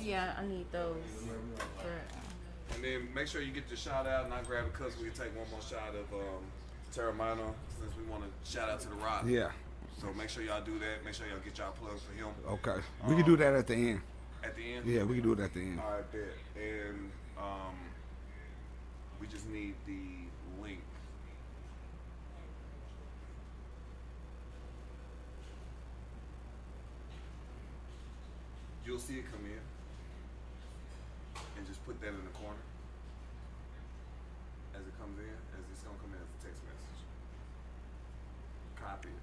Yeah, I need those. And then make sure you get your shout out, and I grab a cup so we can take one more shot of Terramano since we want to shout out to The Rock. Yeah. So make sure y'all do that. Make sure y'all get y'all plugs for him. Okay. We can do that at the end. At the end? Yeah, we can do it at the end. All right, bet. And we just need the link. You'll see it come in. And just put that in the corner. As it comes in, as it's going to come in as a text message. Copy it.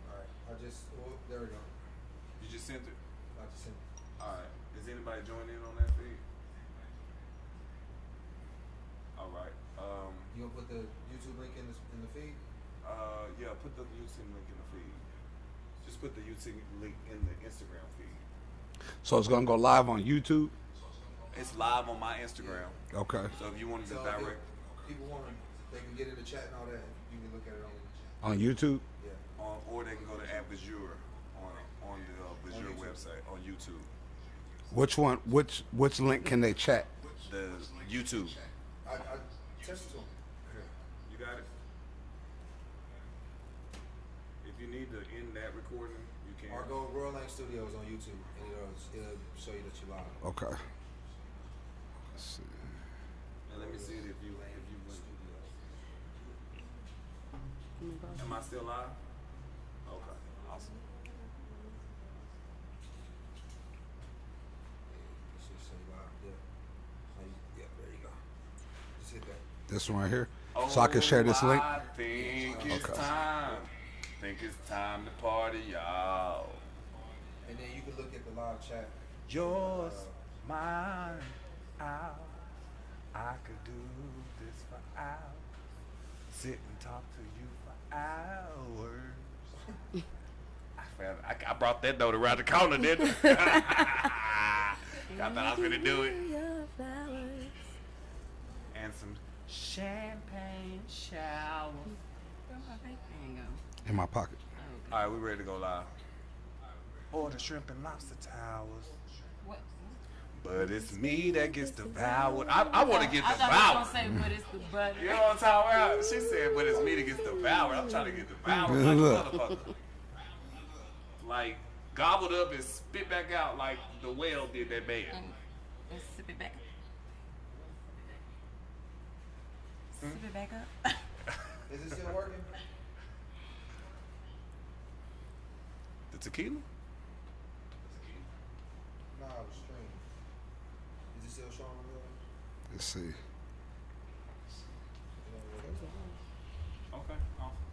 Alright, there we go. You just sent it? I just sent it. Alright. Is anybody joining in on that feed? Alright. You gonna put the YouTube link in the feed? Yeah, put the YouTube link in the feed. Just put the YouTube link in the Instagram feed. So it's gonna go live on YouTube? It's live on my Instagram. Okay. So if you want to So direct, if people want to, they can get in the chat and all that. You can look at it on. On YouTube? Yeah. or they can go to @Vizure on the Vizure website on YouTube. Which one? Which link can they chat? The YouTube. I texted to them. You got it. If you need to end that recording, you can. Or go Royal Lane Studios on YouTube, and it'll show you that you're live. Okay. Let's see. And let me see it if you went. Am I still live? Okay, awesome. It should say live. Yeah. Yeah, there you go. Just hit that. This one right here. So I can share this link. I think it's time. Think it's time to party, y'all. And then you can look at the live chat. Yours, mine, ours. I could do this for hours. Sit and talk to you for hours. I brought that note around the corner, didn't I? I thought I was going to do it. And some champagne shower. In my pocket. All right, we ready to go live. Order shrimp and lobster towers. What? But it's me that gets devoured. I want to get I devoured. thought you was gonna say, but it's the butter. You know what I'm talking about? She said, but it's me that gets devoured. I'm trying to get devoured like a motherfucker. Like, gobbled up and spit back out like the whale did that man. And sip it back up. Sip it back up. Is it still working? The tequila? Nah, the stream. Is it still showing on there? Let's see. Okay, awesome.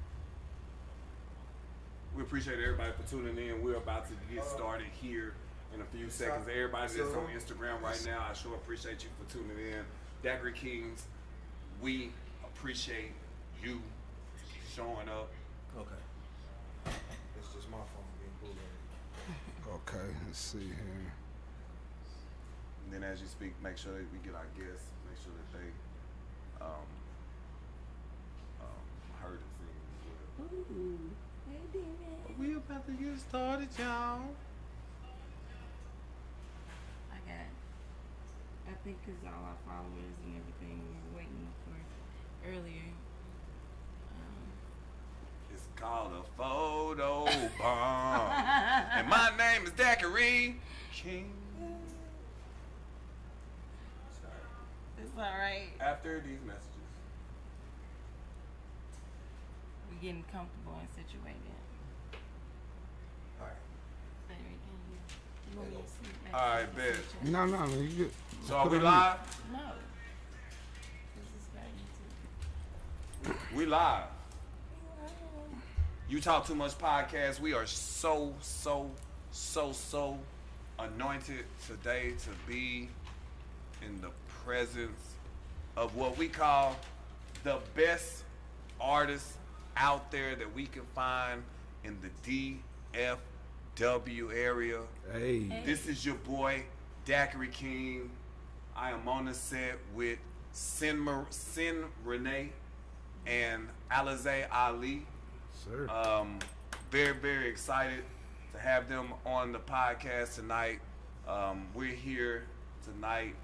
We appreciate everybody for tuning in. We're about to get started here in a few seconds. Everybody that's on Instagram right now, I sure appreciate you for tuning in. Daiquiri Kings, we appreciate you showing up. Okay. It's just my phone being cool. Okay, let's see here. And then as you speak, make sure that we get our guests, make sure that they heard it sing as well. Ooh. Hey, David. We about to get started, y'all. I think because all our followers and everything were waiting for earlier. It's called a photo bomb. And my name is Daiquiri King. It's all right. After these messages. We're getting comfortable and situated. Alright. You want me to sit back? All right, bet. No, you good. So are we live? No. This is not YouTube. We live. You Talk Too Much podcast. We are so anointed today to be in the presence of what we call the best artists out there that we can find in the DFW area. Hey. This is your boy, Daiquiri King. I am on the set with Sin Renee and Alizé Ali. Sir. Very, very excited to have them on the podcast tonight. We're here tonight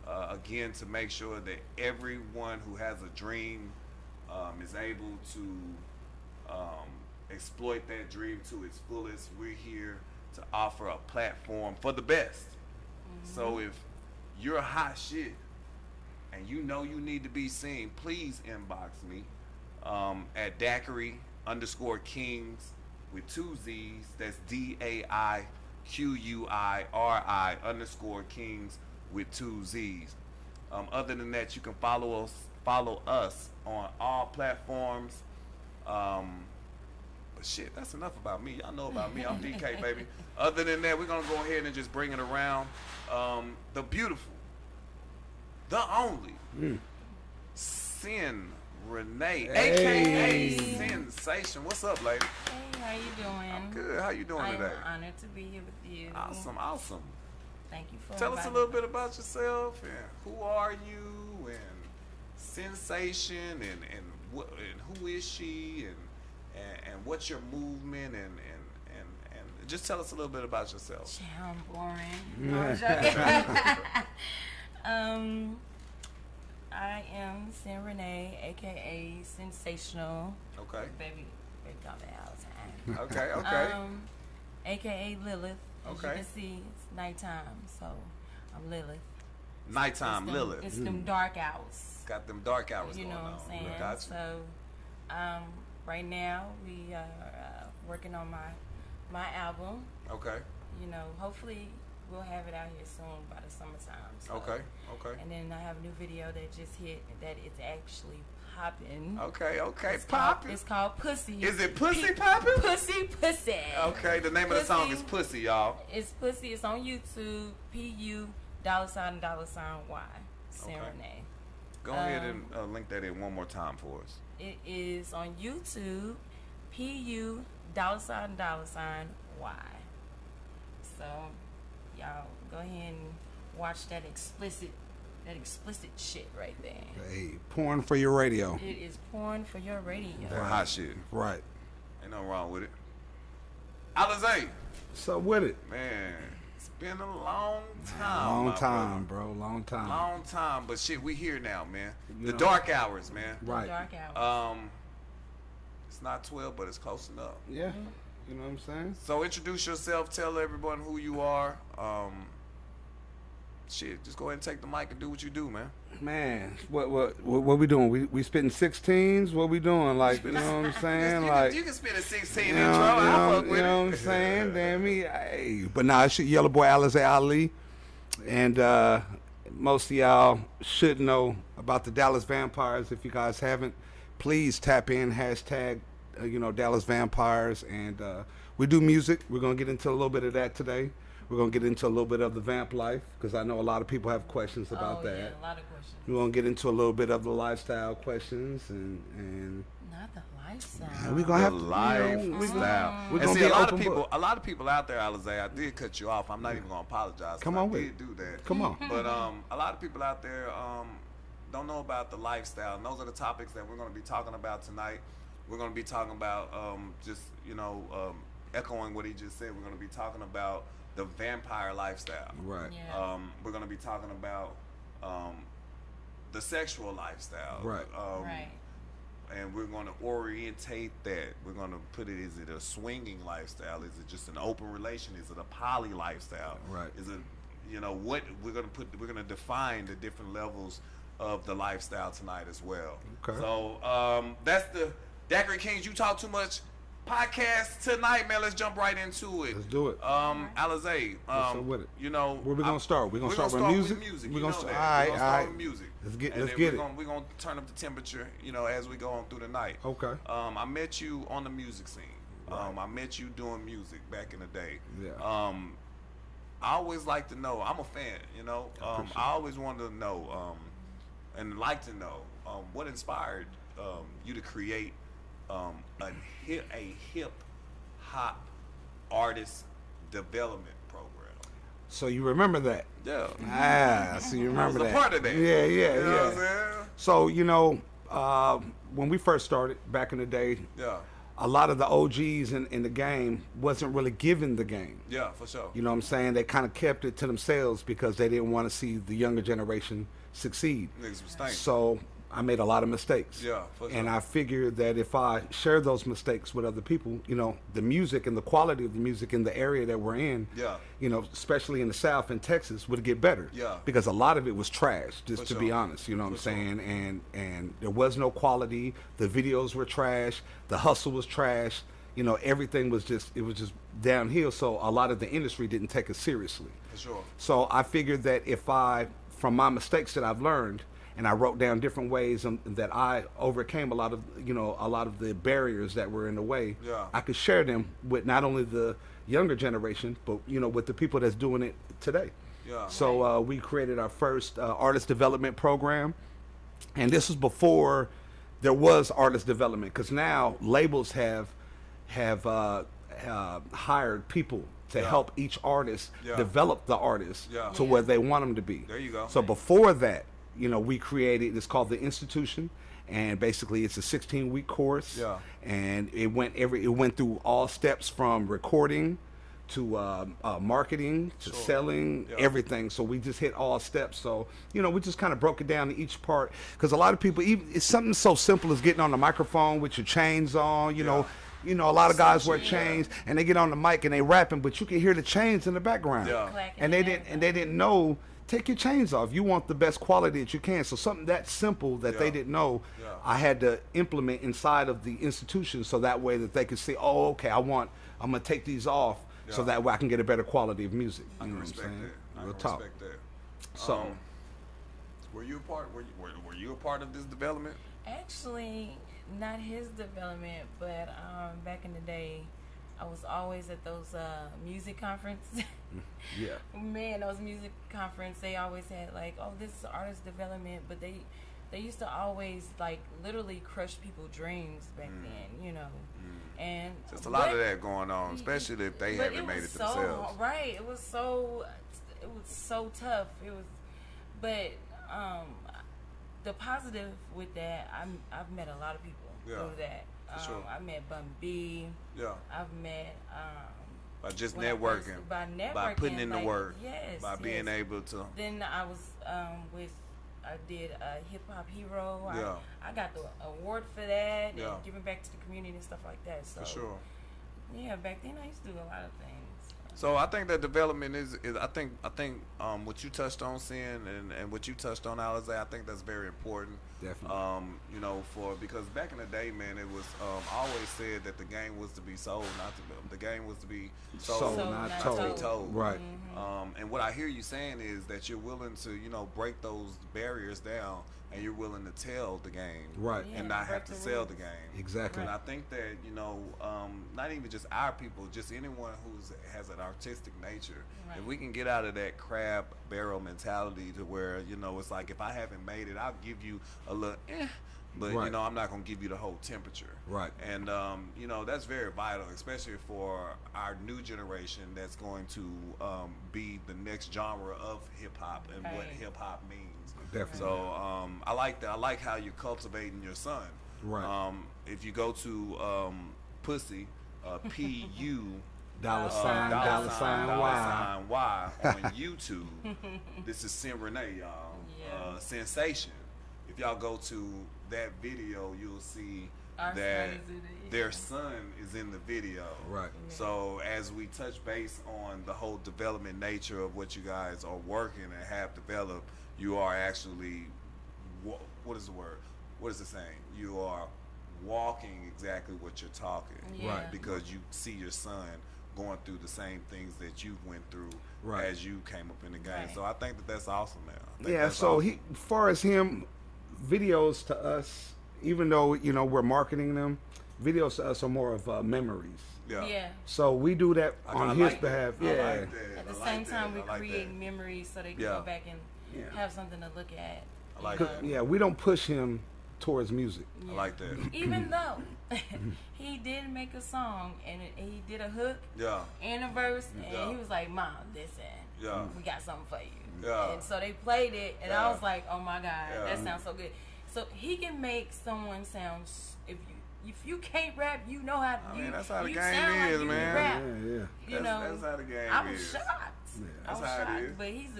again to make sure that everyone who has a dream is able to exploit that dream to its fullest. We're here to offer a platform for the best. So if you're hot shit and you know you need to be seen, please inbox me at Daiquiri_Kings with 2 Z's. That's DAIQUIRI_Kings with 2 Z's. Other than that, you can follow us on all platforms. But shit, that's enough about me. Y'all know about me. I'm DK, baby. Other than that, we're going to go ahead and just bring it around. The beautiful, the only, Sin Renee, a.k.a. Sensation. What's up, lady? Hey, how you doing? I'm good. How you doing today? I'm honored to be here with you. Awesome. Thank you for Tell us a inviting little me. bit about yourself and who are you and Sensation and who is she and what's your movement and just tell us a little bit about yourself. Sound boring. No, I'm joking. I am Sin Renee, aka Sensational. Okay. Baby call me all the time. Okay. AKA Lilith. As Okay. you can see, it's nighttime, so I'm Lilith. Nighttime It's them- Lilith. It's them dark hours. Got them dark hours You going know on. what I'm saying? Got you. So, right now we are working on my album. Okay. You know, hopefully we'll have it out here soon by the summertime. So. Okay. And then I have a new video that just hit that it's actually popping. Okay. It's Poppin'. called Pussy. Is it Pussy Poppin'? Pussy. Okay, the name of the song is Pussy, y'all. It's Pussy. It's on YouTube. PU $$$Y. Sin Okay. Renee. Go ahead and link that in one more time for us. It is on YouTube. PU $$$Y. So y'all go ahead and watch that explicit shit right there. Hey, porn for your radio. It is porn for your radio. For hot shit. Right. Ain't nothing wrong with it. Alizé, So with it. man, it's been a long time. Long my time, brother. bro. Long time. Long time, but shit, we here now, man. You The know. dark hours, man. Right. Dark hours. It's not 12, but it's close enough. Yeah. You know what I'm saying? So introduce yourself, tell everyone who you are. Shit, just go ahead and take the mic and do what you do, man. Man, what we doing? We spitting 16s? What we doing? Like, you know what I'm saying? Like, you can spit a 16 you intro. know, you I'll know, fuck with you know what I'm it. saying? Damn me. Hey. But nah, it's your yellow boy Alizé Ali. And most of y'all should know about the Dallas Vampires. If you guys haven't, please tap in, hashtag, Dallas Vampires. And we do music. We're going to get into a little bit of that today. We're going to get into a little bit of the vamp life because I know a lot of people have questions about that. Yeah, a lot of questions. We're going to get into a little bit of the lifestyle questions and Not the lifestyle. we're going to have to, Lifestyle. we're And gonna see, be a lot of open people, book. a lot of people out there, Alizé, I did cut you off. I'm not even gonna apologize. Come I on with did it. do that. Come on. But a lot of people out there don't know about the lifestyle. And those are the topics that we're gonna be talking about tonight. We're gonna be talking about echoing what he just said. We're gonna be talking about the vampire lifestyle. Right. Yeah. We're gonna be talking about the sexual lifestyle. Right. Right. And we're going to orientate that. We're going to put it, is it a swinging lifestyle? Is it just an open relation? Is it a poly lifestyle? Right. Is it, what we're going to define the different levels of the lifestyle tonight as well. Okay. So that's the Daiquiri Kings You Talk Too Much podcast tonight, man. Let's jump right into it. Let's do it. Alizé, What's up with it? Where we gonna start? We gonna start with music? Music. We You gonna know start- that. all We're gonna right. start with music. Let's get And then it. We're gonna turn up the temperature, as we go on through the night. Okay. I met you on the music scene. Right. I met you doing music back in the day. Yeah. I always like to know. I'm a fan. I always wanted to know, and like to know, what inspired you to create a hip hop artist development program. So you remember that? Yeah. So you remember I was that? a part of that. Yeah. You know what I'm saying? So when we first started back in the day, Yeah. a lot of the OGs in the game wasn't really given the game. Yeah, for sure. You know what I'm saying? They kind of kept it to themselves because they didn't want to see the younger generation succeed. Niggas was thinking. So I made a lot of mistakes. Yeah, for sure. And I figured that if I share those mistakes with other people, you know, the music and the quality of the music in the area that we're in, Yeah. you know, especially in the South and Texas, would get better. Yeah. Because a lot of it was trash, just For to sure. be honest. You know what I'm For sure. saying? And there was no quality. The videos were trash. The hustle was trash. You know, everything was just downhill. So a lot of the industry didn't take it seriously. For sure. So I figured that if I, from my mistakes that I've learned, and I wrote down different ways that I overcame a lot of the barriers that were in the way, Yeah. I could share them with not only the younger generation, but, you know, with the people that's doing it today. Yeah. So we created our first artist development program, and this was before there was artist development, because now labels have hired people to Yeah. help each artist Yeah. develop the artist Yeah. to where they want them to be. There you go. So before that, you know, we created, it's called the Institution, and basically it's a 16-week course. Yeah. And it went through all steps from recording to marketing to Sure. selling, Yeah. everything. So we just hit all steps. So, you know, we just kind of broke it down to each part, because a lot of people, even it's something so simple as getting on the microphone with your chains on, you know. You know, a lot of guys wear chains and they get on the mic and they rapping, but you can hear the chains in the background. Yeah. Clacking And they and didn't know, take your chains off. You want the best quality that you can. So something that simple that they Yeah. didn't know, Yeah. I had to implement inside of the institution, so that way that they could see, oh, okay, I'm gonna take these off, so Yeah. that way I can get a better quality of music. I You can know what I'm respect saying? that. I Real can talk. respect that. So Were you a part? Were you a part of this development? Actually, not his development, but back in the day, I was always at those music conferences. yeah, Man, those music conference, they always had like, oh, this is artist development, but they used to always like literally crush people's dreams back then, you know. And There's a lot of that going on, especially if they but haven't made it was themselves. Right. It was so tough. It was, but the positive with that, I've met a lot of people Yeah, through that. for sure. I met Bun B. Yeah. I've met By just when I first- networking. by By putting networking, in the like, work. yes, By being yes. able to. Then I was I did a hip hop hero. Yeah. I got the award for that Yeah. and giving back to the community and stuff like that. So For sure. yeah, back then I used to do a lot of things. So I think that development is I think what you touched on, Sin, and what you touched on, Alizé, I think that's very important. Definitely. You know, because back in the day, man, it was I always said that the game was to be sold, not to build. The game was to be sold, Sold, not not to be told. told. Right. And what I hear you saying is that you're willing to, you know, break those barriers down, and you're willing to tell the game, Right. Yeah. and not have break to the sell the rules. game. Exactly. And I think that, you know, not even just our people, just anyone who's has an artistic nature, Right. if we can get out of that crab barrel mentality to where, you know, it's like, if I haven't made it, I'll give you a little but you Right. know, I'm not gonna give you the whole temperature. Right. And you know, that's very vital, especially for our new generation that's going to be the next genre of hip hop and what Right. hip hop means. Definitely. So I like that. I like how you're cultivating your son. Right. If you go to Pussy, PU Dollar sign, dollar sign, Y. Y on YouTube. This is Sin Renee, y'all. Yeah. Sensation. If y'all go to that video, you'll see Our that son is in it, their yeah. son is in the video. Right. So as we touch base on the whole development nature of what you guys are working and have developed, you are actually, what is the word? What is it saying? You are walking exactly what you're talking. Yeah. Right. Because you see your son going through the same things that you went through Right. as you came up in the game. Right. So I think that that's awesome, man. I think Yeah, that's so awesome. as far as him, videos to us, even though, you know, we're marketing them, videos to us are more of memories. Yeah. So we do that I on like his that. behalf. I Yeah. like that. At the I same like time, we that. I like create that. memories so they can Yeah. go back and Yeah. have something to look at. I like you that. know. Yeah, we don't push him towards music. I like that. Even though he did make a song and he did a hook Yeah. and a verse, and Yeah. he was like, "Mom, listen, Yeah. we got something for you." Yeah. And so they played it, and Yeah. I was like, "Oh my God, Yeah. that sounds so good." So he can make someone sound, if if you can't rap, you know how. I mean, that's how the you game sound like is, you can man. rap. Yeah. You know, That's how the game I was is. shocked. I That's was how it shocked, is. but he's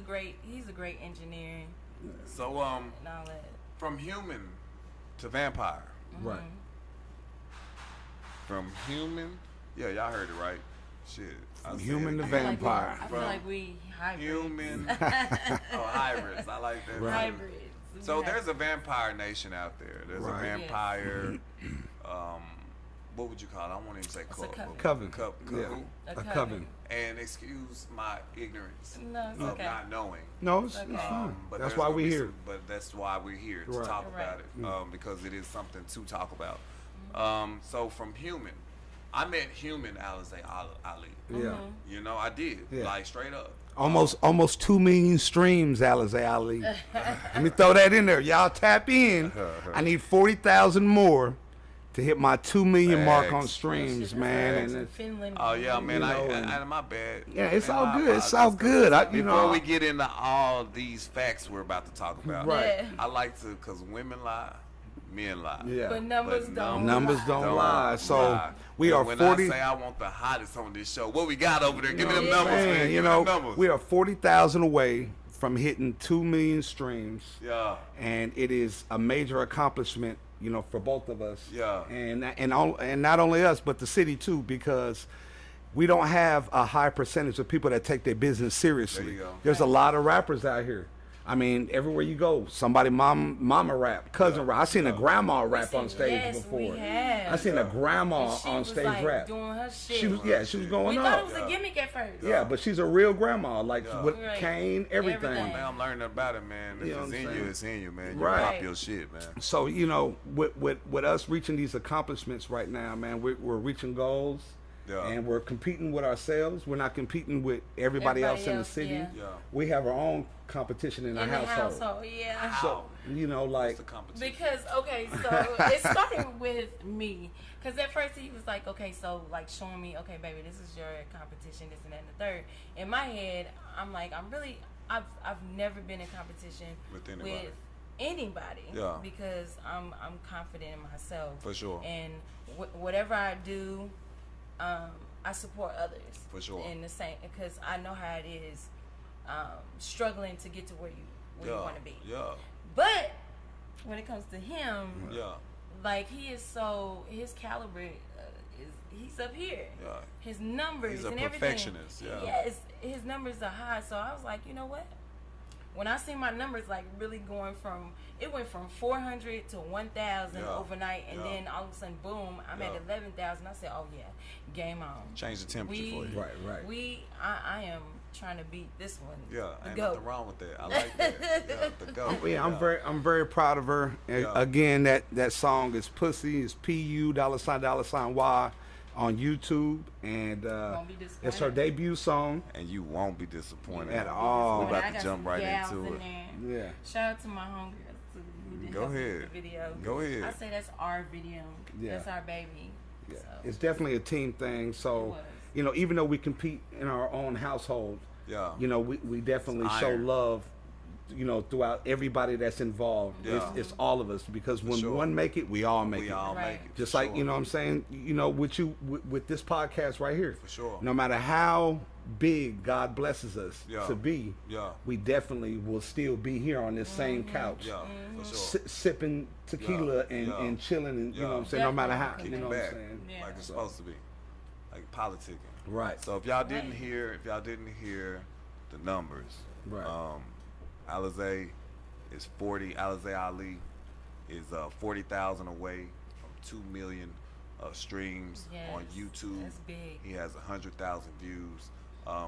a great engineer So and all that. from human to vampire. Right. From human, yeah, y'all heard it right. Shit. I From said human it to again. vampire. I feel like we hybrids. Human. Oh, hybrids. I like that. Right. Hybrids. So there's a vampire nation out there. There's a Right. vampire. What would you call it? I won't even say cult. coven. but- Coven. Yeah. A coven. And excuse my ignorance No, it's of okay. not knowing. No, it's Okay. fine. But That's there's why gonna we're be here. some- but that's why we're here to Right. talk Right. about it, because it is something to talk about. So from human, I met human Alizé Ali. Yeah. You know, I did, Yeah. like straight up. Almost 2 million streams, Alizé Ali. Let me throw that in there. Y'all tap in. I need 40,000 more to hit my 2 million mark on Facts. streams, Shit, man. that's And in Finland. Oh yeah, man. You know, I my bad. yeah, it's Man, all my good. It's all apologies. good. Before we get into all these facts we're about to talk about, Right. Yeah. I like to, cause women lie, men lie. Yeah. But numbers don't. Numbers don't lie. So lie. we And are when 40. I say I want the hottest on this show, what we got over there? Give me them Yeah. numbers, man. Man, Give you me know, them numbers. we are 40,000 away from hitting 2 million streams. Yeah. And it is a major accomplishment, for both of us. Yeah. And not only us, but the city too, because we don't have a high percentage of people that take their business seriously. There you go. There's a lot of rappers out here. I mean, everywhere you go, somebody mama rap, cousin rap. I seen a grandma rap on stage yes, before. we have. I seen a grandma And she on was, stage like, rap. doing her shit. She was going we thought it off. was a gimmick at first. Yeah, but she's a real grandma, like with Right. cane, everything. Everything. Man, I'm learning about it, man. If You know it's what I'm in you, saying? it's in you, man. You Right. pop your shit, man. So with us reaching these accomplishments right now, man, we're reaching goals, Yeah. and we're competing with ourselves. We're not competing with everybody else in the city. yeah. Yeah. We have our own competition in, In our the household, yeah. So like What's the competition? Because okay, so it started with me. Because at first he was like, okay, so like showing me, okay, baby, this is your competition, this and that and the third. In my head, I'm like, I've never been in competition With anybody. anybody. Yeah. Because I'm confident in myself. For sure. And whatever I do, I support others. For sure. In the same, because I know how it is, struggling to get to where you want to be. Yeah. But when it comes to him, Yeah. like his caliber he's up here. Yeah. His numbers He's a and everything. perfectionist, yeah. Yes, his numbers are high. So I was like, you know what? When I see my numbers like really it went from 400 to 1,000 Yeah. overnight, and Yeah. then all of a sudden, boom, I'm at Yeah. 11,000. I said, oh yeah, game on. Change the temperature for you. Right. I am trying to beat this one. Yeah, The ain't GOAT. nothing wrong with that. I like that. Yeah, the GOAT. I'm very proud of her. And Yeah. again, that song is Pussy, is PU $$Y on YouTube, and Won't be disappointed. it's her debut song. And you won't be disappointed At all. We're I about got to jump some right gals into in it. there. Yeah. Shout out to my homegirls too. who did Go help me with ahead. The video. Go ahead. I say that's our video. Yeah. That's our baby. Yeah. So. It's definitely a team thing. It So, was. even though we compete in our own household, Yeah. we definitely It's show iron. love, throughout everybody that's involved. Yeah. It's all of us, because when sure. one make it, we all make We it. all Right. make it. Just for like, sure. what I'm saying, with you, with this podcast right here. For sure. No matter how big God blesses us Yeah. to be, Yeah. we definitely will still be here on this same couch. Yeah, for sure. Sipping tequila Yeah. and, Yeah. and chilling, and you know Yeah. what I'm saying, no matter how, Definitely. you know Kick what back, I'm saying. Yeah. like it's supposed to be, like politicking. Right. So if y'all didn't Right. hear the numbers, Right. Alizé is 40. Alizé Ali is 40,000 away from 2 million streams Yes, on YouTube. that's big. He has 100,000 views.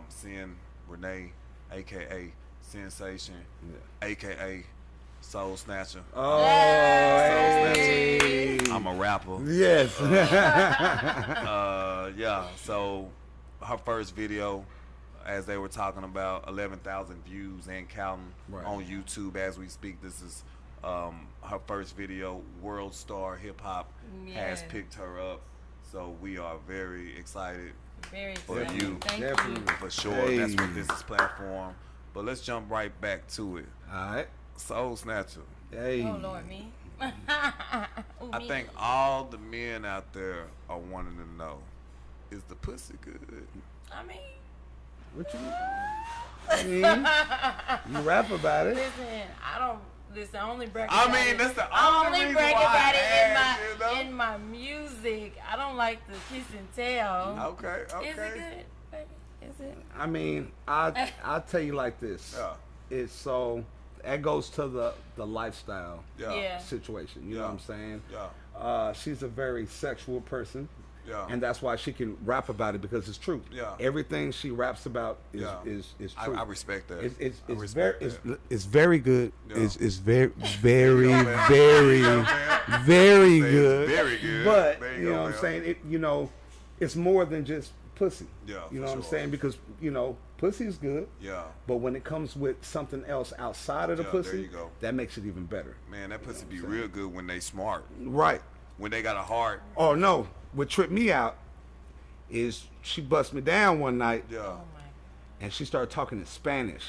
Sin Renee, aka Sensation, aka Soul Snatcher. Oh, Hey. I'm a rapper. yes. Yeah, so her first video, as they were talking about, 11,000 views and counting Right. on YouTube as we speak. This is her first video. World Star Hip Hop has Yeah. picked her up, so we are very excited Very for excited. you. Thank Definitely. you. for sure. Hey. That's what this is platform. But let's jump right back to it. All right. Soul Snatcher. Hey. Oh Lord, me. I think all the men out there are wanting to know, is the pussy good? I mean, What you mean? I mean, you rap about it. listen, I only brag I about mean, it. that's the I only only reason brag why about I it asked, you know? in my music. I don't like the kiss and tell. Okay, okay. Is it good, baby? Is it? I mean, I'll tell you like this. Yeah. It's so that goes to the lifestyle Yeah. Yeah. situation. You know Yeah. what I'm saying? Yeah. She's a very sexual person. Yeah. And that's why she can rap about it because it's true. Yeah. Everything she raps about is Yeah. is true. I respect that. It's I very respect that. it's very good. Yeah. It's very very man. very man. very It's good. very good. But There you go, know what I'm man. saying? It it's more than just pussy. Yeah, You know for what I'm sure. saying? Because pussy is good. Yeah. But when it comes with something else outside of the Yeah, pussy, there you go. that makes it even better. Man, that pussy be real good when they smart. Right. When they got a heart. Oh no. What tripped me out is she bust me down one night Yeah. Oh my. and she started talking in Spanish.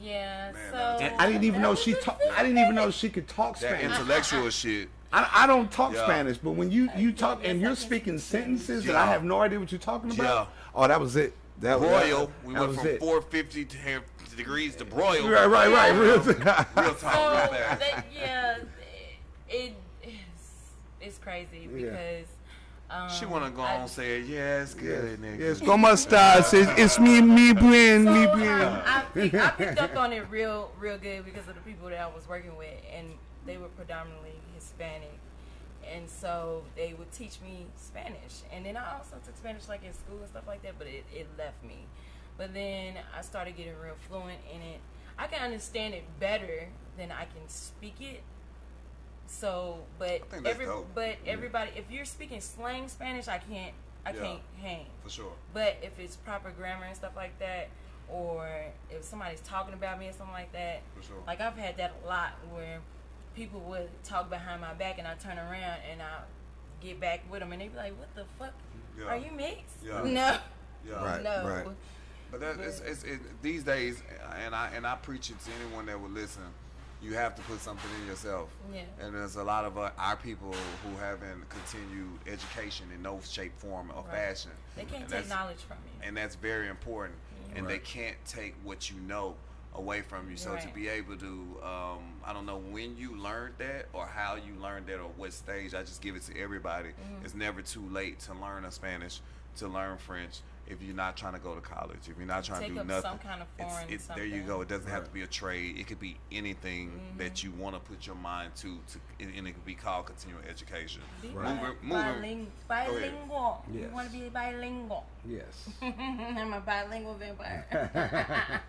Yeah. Man, So And I didn't even know she I didn't even know she could talk That Spanish. intellectual shit. I don't talk Yeah. Spanish, but when you talk and yes, you're I can speaking speak sentences Yeah. and I have no idea what you're talking about. Yeah. Oh, that was it. That Broil. We that went was from it. 450 degrees to broil. Right. Real Real talk, real So fast. it's crazy Yeah. because She wanna go on and say, yeah, it's good, nigga. Yes, como estás? It's me bien, so me bien. I picked up on it real good because of the people that I was working with, and they were predominantly Hispanic, and so they would teach me Spanish, and then I also took Spanish like in school and stuff like that, but it left me. But then I started getting real fluent in it. I can understand it better than I can speak it. So, but think that's dope. everybody, if you're speaking slang Spanish, I can't hang. For sure. But if it's proper grammar and stuff like that, or if somebody's talking about me or something like that, For sure. like I've had that a lot where people would talk behind my back and I turn around and I get back with them and they be like, "What the fuck? Yeah. Are you mixed?" Yeah. No, Yeah. Right. no. But that these days, and I preach it to anyone that would listen. You have to put something in yourself. Yeah. And there's a lot of our people who haven't continued education in no shape, form, or Right. fashion. They can't And take that's- knowledge from you. And that's very important. And they Right. can't take what you know away from you. So to Right. be able to, I don't know when you learned that or how you learned that or what stage. I just give it to everybody. It's never too late to learn a Spanish, to learn French. If you're not trying to go to college, if you're not trying Take to do up nothing, some kind of foreign there you something. go. It doesn't have to be a trade. It could be anything that you want to put your mind to, and it could be called continuing education. Be Moving. bilingual. You Yes. want to be bilingual. Yes. I'm a bilingual vampire.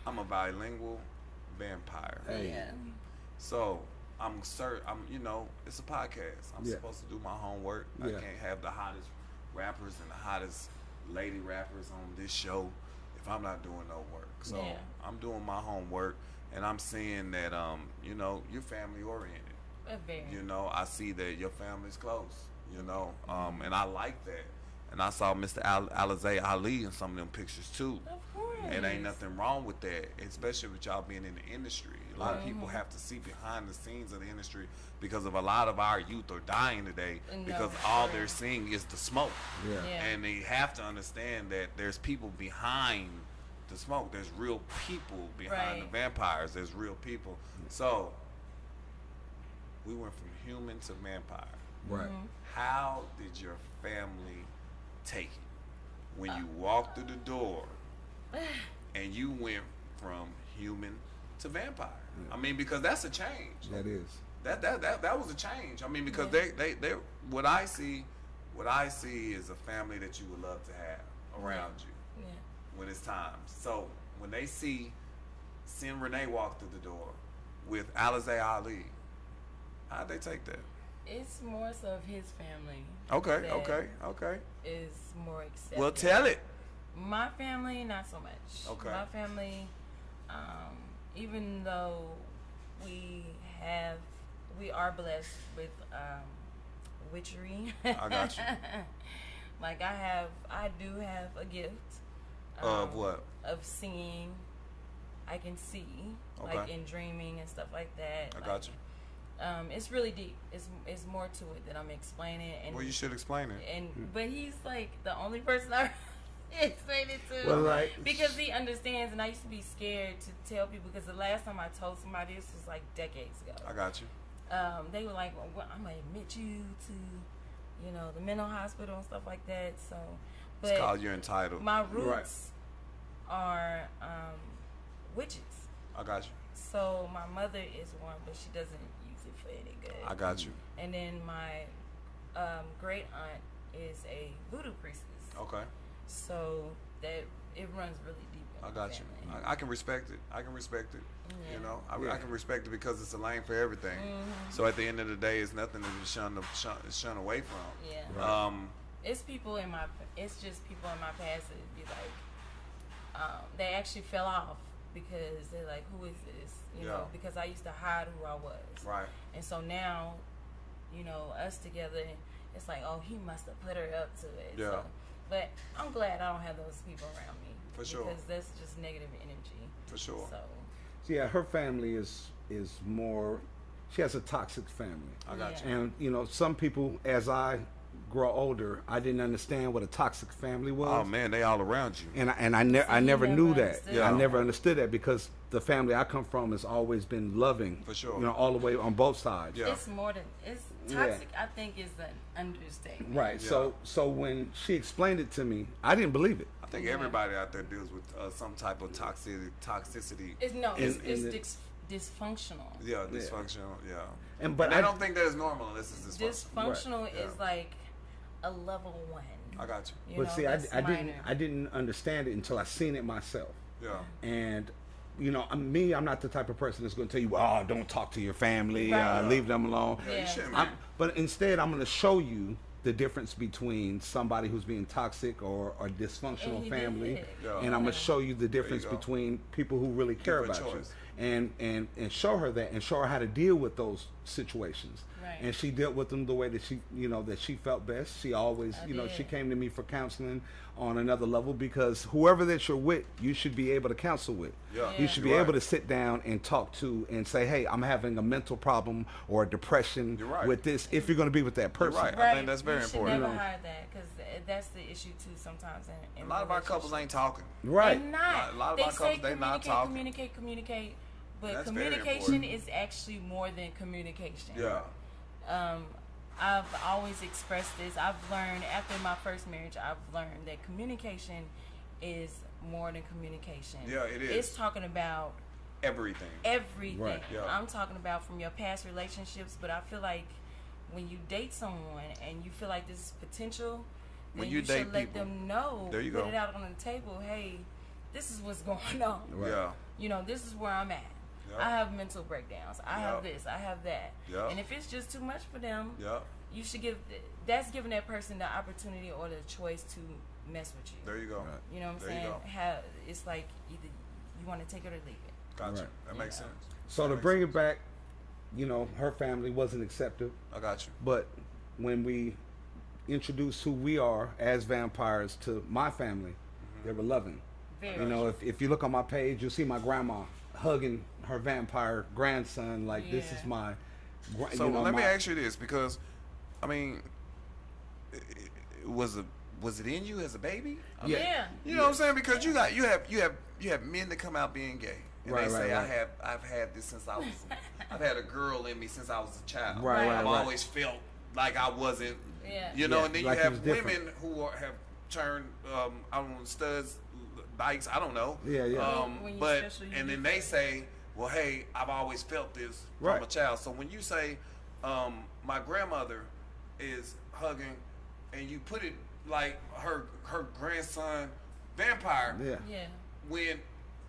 I'm a bilingual vampire. Hey. Yeah. So I'm it's a podcast. I'm Yeah. supposed to do my homework. I Yeah. can't have the hottest rappers and the hottest lady rappers on this show if I'm not doing no work. So Yeah. I'm doing my homework, and I'm seeing that you're family oriented. Very. I see that your family's close. And I like that. And I saw Mr. Alizé Ali in some of them pictures too. Of course. And ain't nothing wrong with that, especially with y'all being in the industry. A lot of people have to see behind the scenes of the industry because of a lot of our youth are dying today No, because for all real. they're seeing is the smoke. Yeah. Yeah. And they have to understand that there's people behind the smoke. There's real people behind the Right. vampires. There's real people. So we went from human to vampire. Right. How did your family take it when you walked through the door and you went from human to vampire? I mean, because that's a change. That is. That was a change. I mean, because they what I see is a family that you would love to have around you Yeah. when it's time. So when they see Sin Renee walk through the door with Alizé Ali, how'd they take that? It's more so of his family. Okay, that okay. Is more accepted. Well, tell it. My family, not so much. Okay. My family, even though we are blessed with witchery. I got you. Like I do have a gift. Of what? Of singing. I can see, like Okay. in dreaming and stuff like that. I got you. It's really deep. It's more to it than I'm explaining. And Well, you should explain it. but he's like the only person I explain it to. Well, like, because he understands, and I used to be scared to tell people because the last time I told somebody, this was like decades ago. I got you. They were like, well, I'm gonna admit you to, the mental hospital and stuff like that. So, but It's called You're Entitled. my roots are witches. I got you. So my mother is one, but she doesn't use it for any good. I got you. And then my great aunt is a voodoo priestess. Okay. So that it runs really deep in I my got you. family. I can respect it. I can respect it. Yeah. You know, I Yeah. can respect it because it's a lane for everything. So at the end of the day, it's nothing to be shun away from. Yeah. Right. It's just people in my past that be like, they actually fell off because they're like, who is this? Yeah. Because I used to hide who I was. Right. And so now, us together, it's like, oh, he must have put her up to it. Yeah. So, but I'm glad I don't have those people around me. For sure. Because that's just negative energy. For sure. So, Yeah, her family is more. She has a toxic family, I got Yeah. you. and some people, as I grow older, I didn't understand what a toxic family was. Oh man, they all around you. And I you never never knew that. understood Yeah. I that. never understood that because the family I come from has always been loving. For sure. All the way on both sides. Yeah. it's more than it's Yeah. toxic. I think is an understatement. Right. Yeah. So when she explained it to me, I didn't believe it. I think Yeah. everybody out there deals with some type of toxicity. It's In the- dysfunctional. Yeah, dysfunctional. Yeah. But And I don't think that is normal unless it's dysfunctional. Dysfunctional Right. is Yeah. like a level 1. I got you. You But know, see, I that's didn't. minor. I didn't understand it until I seen it myself. Yeah. And I'm not the type of person that's going to tell you, "Oh, don't talk to your family, Right. leave them alone." Yeah, you Yeah. shouldn't. But instead, I'm going to show you the difference between somebody who's being toxic or a dysfunctional And he family, did. Yeah. and I'm going to show you the difference go. between people who really care Give her about you, choice. and show her that, and show her how to deal with those situations. Right. And she dealt with them the way that she felt best. She always, I she did. came to me for counseling on another level because whoever that you're with, you should be able to counsel with. Yeah. You should be You're able right. to sit down and talk to and say, hey, I'm having a mental problem or a depression You're right. with this, if you're going to be with that person. right. I think that's very you should important. never hide that because that's the issue too sometimes. In A lot of our couples ain't talking. Right. They're not. A lot of they our say couples, they not talking. communicate. But That's very communication important. is actually more than communication. Yeah. I've always expressed this. I've learned after my first marriage, I've learned that communication is more than communication. Yeah, it is. It's talking about Everything. everything. Right. Yeah. I'm talking about from your past relationships, but I feel like when you date someone and you feel like this is potential, When then you you date should let people. them know. There you put go. it out on the table. Hey, this is what's going on. Right. Yeah. This is where I'm at. Yeah. I have mental breakdowns. I have Yeah. this. I have that. Yeah. And if it's just too much for them, Yeah. you should that's giving that person the opportunity or the choice to mess with you. There you go. Right. You know what I'm There you saying? go. It's like either you want to take it or leave it. Gotcha. Right. That makes Yeah. sense. So That to makes bring sense. it back, her family wasn't accepted. I got you. But when we introduced who we are as vampires to my family, they were loving. Very. If you look on my page, you'll see my grandma hugging her vampire grandson like this Yeah. is my. So let me ask you this, because, I mean, was it in you as a baby? I mean, Yeah. you know what I'm saying? Because you have men that come out being gay, and Right, they say right. I've had this since I was I've had a girl in me since I was a child. Right, right, I've right. always felt like I wasn't. Yeah. You know, Yeah, and then like you it have was different. women who have turned I don't know, studs, bikes, I don't know. Yeah, yeah. When you But special, you and then different. they say, well, hey, I've always felt this Right. from a child. So when you say my grandmother is hugging, and you put it like her grandson vampire, Yeah. Yeah. when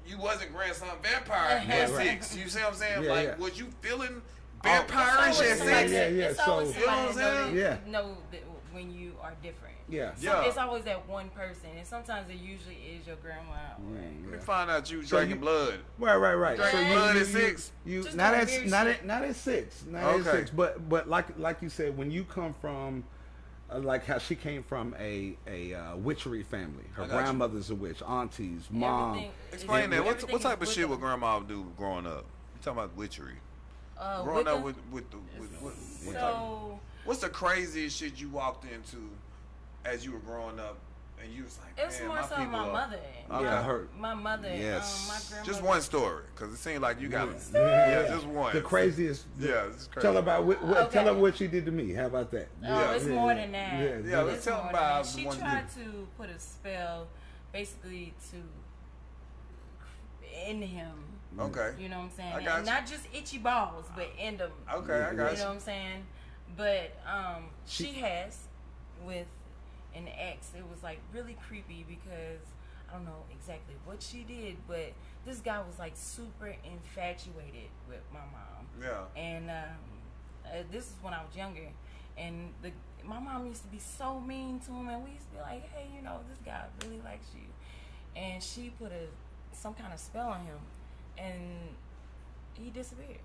you wasn't grandson vampire Right, at right. 6, you see what I'm saying? Yeah, like, yeah. was you feeling Oh, vampirish It's always at somebody 6? Yeah, that- yeah, It's always so- You know somebody what I'm that saying? know that when you are different. Yeah. Yeah. It's always that one person, and sometimes it usually is your grandma. Let me find out you So drinking you- blood. Right. Drinking blood at 6? You Just not doing at weird not shit. at not at 6, not Okay. at 6. But like you said, when you come from like how she came from a witchery family. Her I got you. grandmother's a witch, aunties, mom. Everything- Explain that. everything What is type of shit wicca. would grandma do growing up? You talking about witchery? Growing up Wicca? with what type? So What's the craziest shit you walked into as you were growing up, and you was like, it's man, more my so people my are-" mother. Okay. Yeah, her. My mother. Yes. My grandmother. Just one story, because it seemed like you got Yeah. just one. The craziest. Yeah, it's crazy. Tell her about Okay. Tell her what she did to me. How about that? Oh, it's more than that. Yeah, let's It's tell more them than about that. the She one you tried to put a spell, basically, in him. Okay. You know what I'm saying? I got And you. not just itchy balls, but in them. Okay, I You got know you. what I'm saying? But she has with an ex. It was like really creepy because I don't know exactly what she did, but this guy was like super infatuated with my mom. Yeah. And this is when I was younger, and my mom used to be so mean to him, and we used to be like, hey, you know, this guy really likes you, and she put some kind of spell on him, and he disappeared.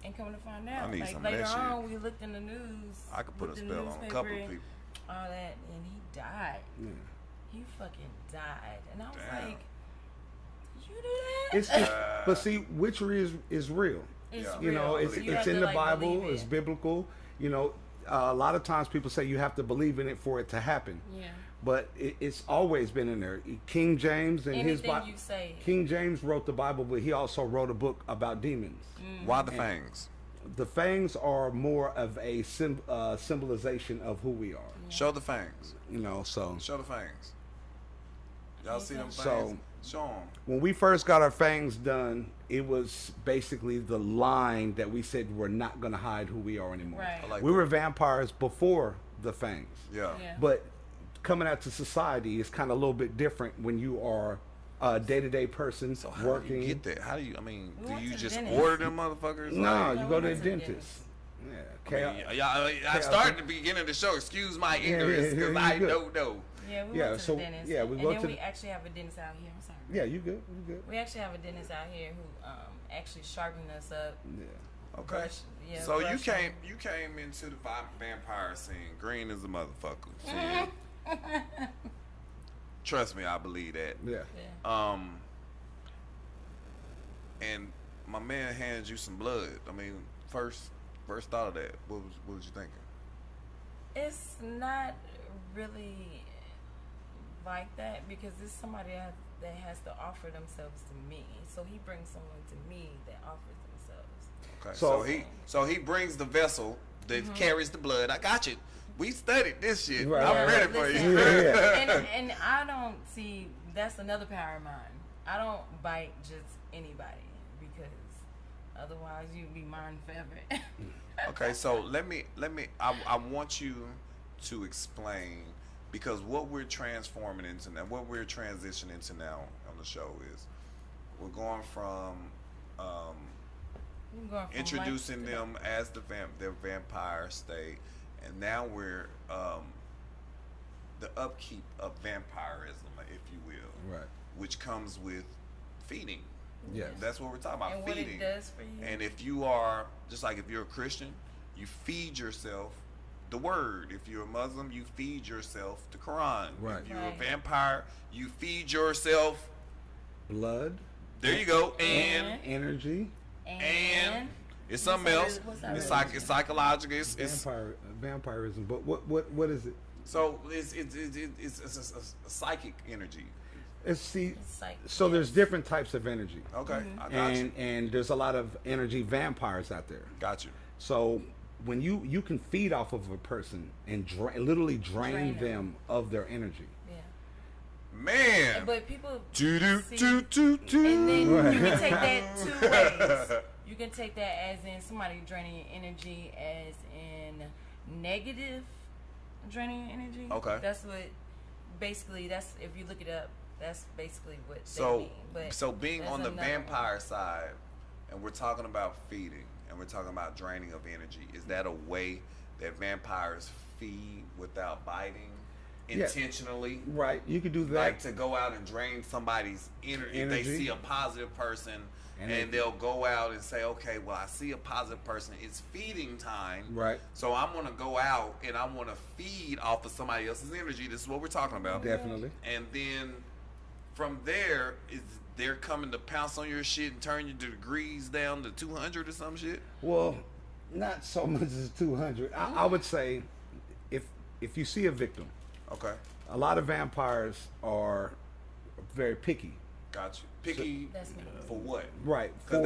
And coming to find out, I need like some of later that shit. on, we looked in the news. I could put a looked in the spell on a couple of newspaper, people. all that, and he died. Yeah. He fucking died, and I was Damn. like, you do It's that? but see, witchery is real. It's Yeah. You know, real. it's You it's have in to, the like, Bible. believe It's it. biblical. You know, a lot of times people say you have to believe in it for it to happen. Yeah. But it's always been in there. King James and his Anything Bible. you say. King James wrote the Bible, but he also wrote a book about demons. Why the fangs? The fangs are more of a symbolization of who we are. Show the fangs. You know, so Show the fangs. Y'all see them So- fangs? Show them. when we first got our fangs done, it was basically the line that we said we're not going to hide who we are anymore. Right. I like We that. were vampires before the fangs. Yeah. Yeah. But coming out to society is kind of a little bit different when you are a day-to-day person So how working. do you get that? How do you? I mean, We do went you to the just dentist. order them motherfuckers? No, Like, you No, go we to the went to the dentist. Yeah, I mean, chaos. I started at the beginning of the show. Excuse my ignorance, because you I good. don't know. Yeah, we Yeah, went to so- the dentist. yeah, we and go then to we the- actually have a dentist out here. I'm sorry. Yeah, you good? You good? We actually have a dentist out here who actually sharpened us up. Yeah. Okay. Brush- yeah, So you brush came into the vampire scene green as a motherfucker. Shit. Trust me, I believe that. Yeah. Yeah. And my man handed you some blood. I mean, first thought of that. What was you thinking? It's not really like that because it's somebody that has to offer themselves to me. So he brings someone to me that offers themselves. Okay. So- So he brings the vessel that carries the blood. I got you. We studied this shit. Right. I'm Yeah, ready for listen, you. Yeah. and I don't see that's another power of mine. I don't bite just anybody because otherwise you'd be mine forever. Okay, so let me I want you to explain, because what we're transforming into now, what we're transitioning into now on the show is we're going from We're going from introducing life to them as their vampire state, and now we're the upkeep of vampirism, if you will, Right. which comes with feeding. Yes. That's what we're talking about, and what feeding. it does for you. And if you are, just like if you're a Christian, you feed yourself the word. If you're a Muslim, you feed yourself the Quran. Right. If you're Right. a vampire, you feed yourself. Blood, There you go. And energy, and it's something What's else. that- what's that It's really? like it's psychological. It's vampirism. But what is it? so it's a psychic energy. It's It's like, so there's yes. different types of energy, Okay, I got you. and there's a lot of energy vampires out there. Got you. So when you can feed off of a person and literally drain Drain them of their energy. Yeah. Man. But people Do do see- do do do. And then Right. you can take that two ways. You can take that as in somebody draining your energy, as in negative draining your energy. Okay. That's what basically. That's if you look it up. That's basically what they So, mean. But so being there's on the another vampire one. side, and we're talking about feeding, and we're talking about draining of energy, is that a way that vampires feed without biting Yeah. intentionally? Right. You could do that. Like to go out and drain somebody's energy. If they Energy. see a positive person, And and they- they'll go out and say, okay, well, I see a positive person. It's feeding time. Right. So I'm going to go out and I'm going to feed off of somebody else's energy. This is what we're talking about. Definitely. And then from there, is they're coming to pounce on your shit and turn your degrees down to 200 or some shit? Well, not so much as 200. I would say, if you see a victim, Okay, a lot of vampires are very picky. got you. Picky That's me. for what? Right. Because for-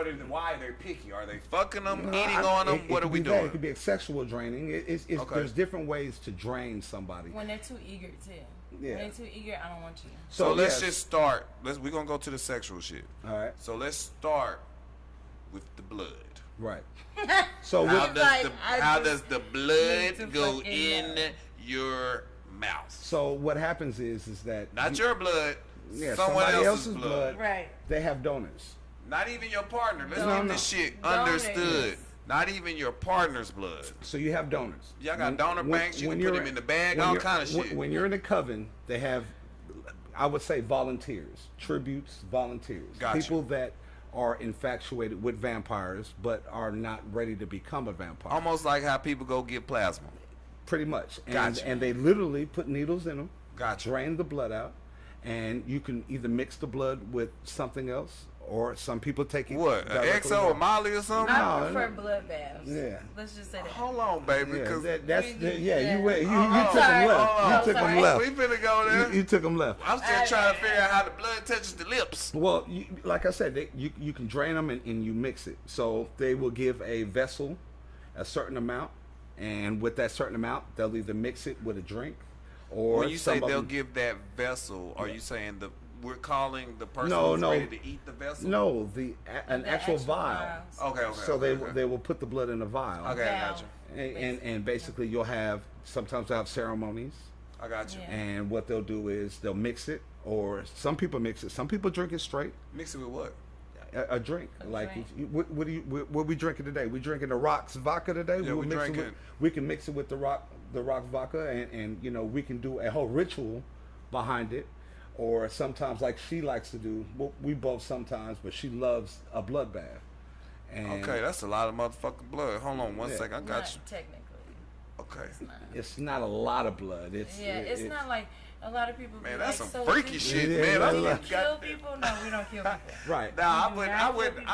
they're why are they picky? Are they fucking them, No, eating on them? it What are could we be that. doing? It could be a sexual draining. It's Okay. There's different ways to drain somebody. When they're too eager too. Yeah. When they're too eger, I don't want you. So let's yes. just start. We're gonna go to the sexual shit. All right. So let's start with the blood. Right. So How with, does like, the I how just does the need blood to go fucking in know. your mouth? so what happens is that Not your blood. yeah, someone somebody else's blood. Right. They have donors. Not even your partner. Let's No, get no. this shit Donors. understood. Not even your partner's blood. So you have donors. Y'all got donor banks, you can put you're- them in the bag, when all you're- kind of shit. When you're in a coven, they have, I would say, volunteers, tributes, volunteers, Gotcha. people that are infatuated with vampires but are not ready to become a vampire. Almost like how people go get plasma. Pretty much. And, Gotcha. and they literally put needles in them, Gotcha. drain the blood out, and you can either mix the blood with something else, or some people take it. What? An directly XO or out. Molly or something? I No, prefer no. blood baths. Yeah. Let's just say that. Hold on, baby. Yeah, Cause yeah, you took Oh, them sorry. left. Oh, You took them sorry. left. we finna go there. You took them left. I'm still trying to figure out how the blood touches the lips. Well, like I said, you can drain them and you mix it. So they will give a vessel a certain amount, and with that certain amount, they'll either mix it with a drink, or When you say some of they'll them- give that vessel, are you saying we're calling the person No, who's no. ready to eat the vessel? no an The actual vial. vials. Okay. So okay. they will put the blood in a vial. Okay, I got Vial. you. And basically you'll have sometimes they'll have ceremonies, I got you. Yeah. and what they'll do is they'll mix it, or some people mix it. Some people drink it straight. Mix it with what? A drink. Like drink. what we drinking today? We drinking the Rocks vodka today. Yeah, we mix it with, drinking- we can mix it with the Rock vodka, and you know, we can do a whole ritual behind it. Or sometimes, like she likes to do, well, we both sometimes, but she loves a blood bath. And Okay, that's a lot of motherfucking blood. Hold on one Yeah. second. I Not got you. technically. Okay. It's not. it's not a lot of blood. It's It's not like a lot of people. Man, be that's like, some so freaky do shit, Yeah, man. yeah, I yeah. you wouldn't kill got people? No, we don't kill people. right. Nah, You do not kill people.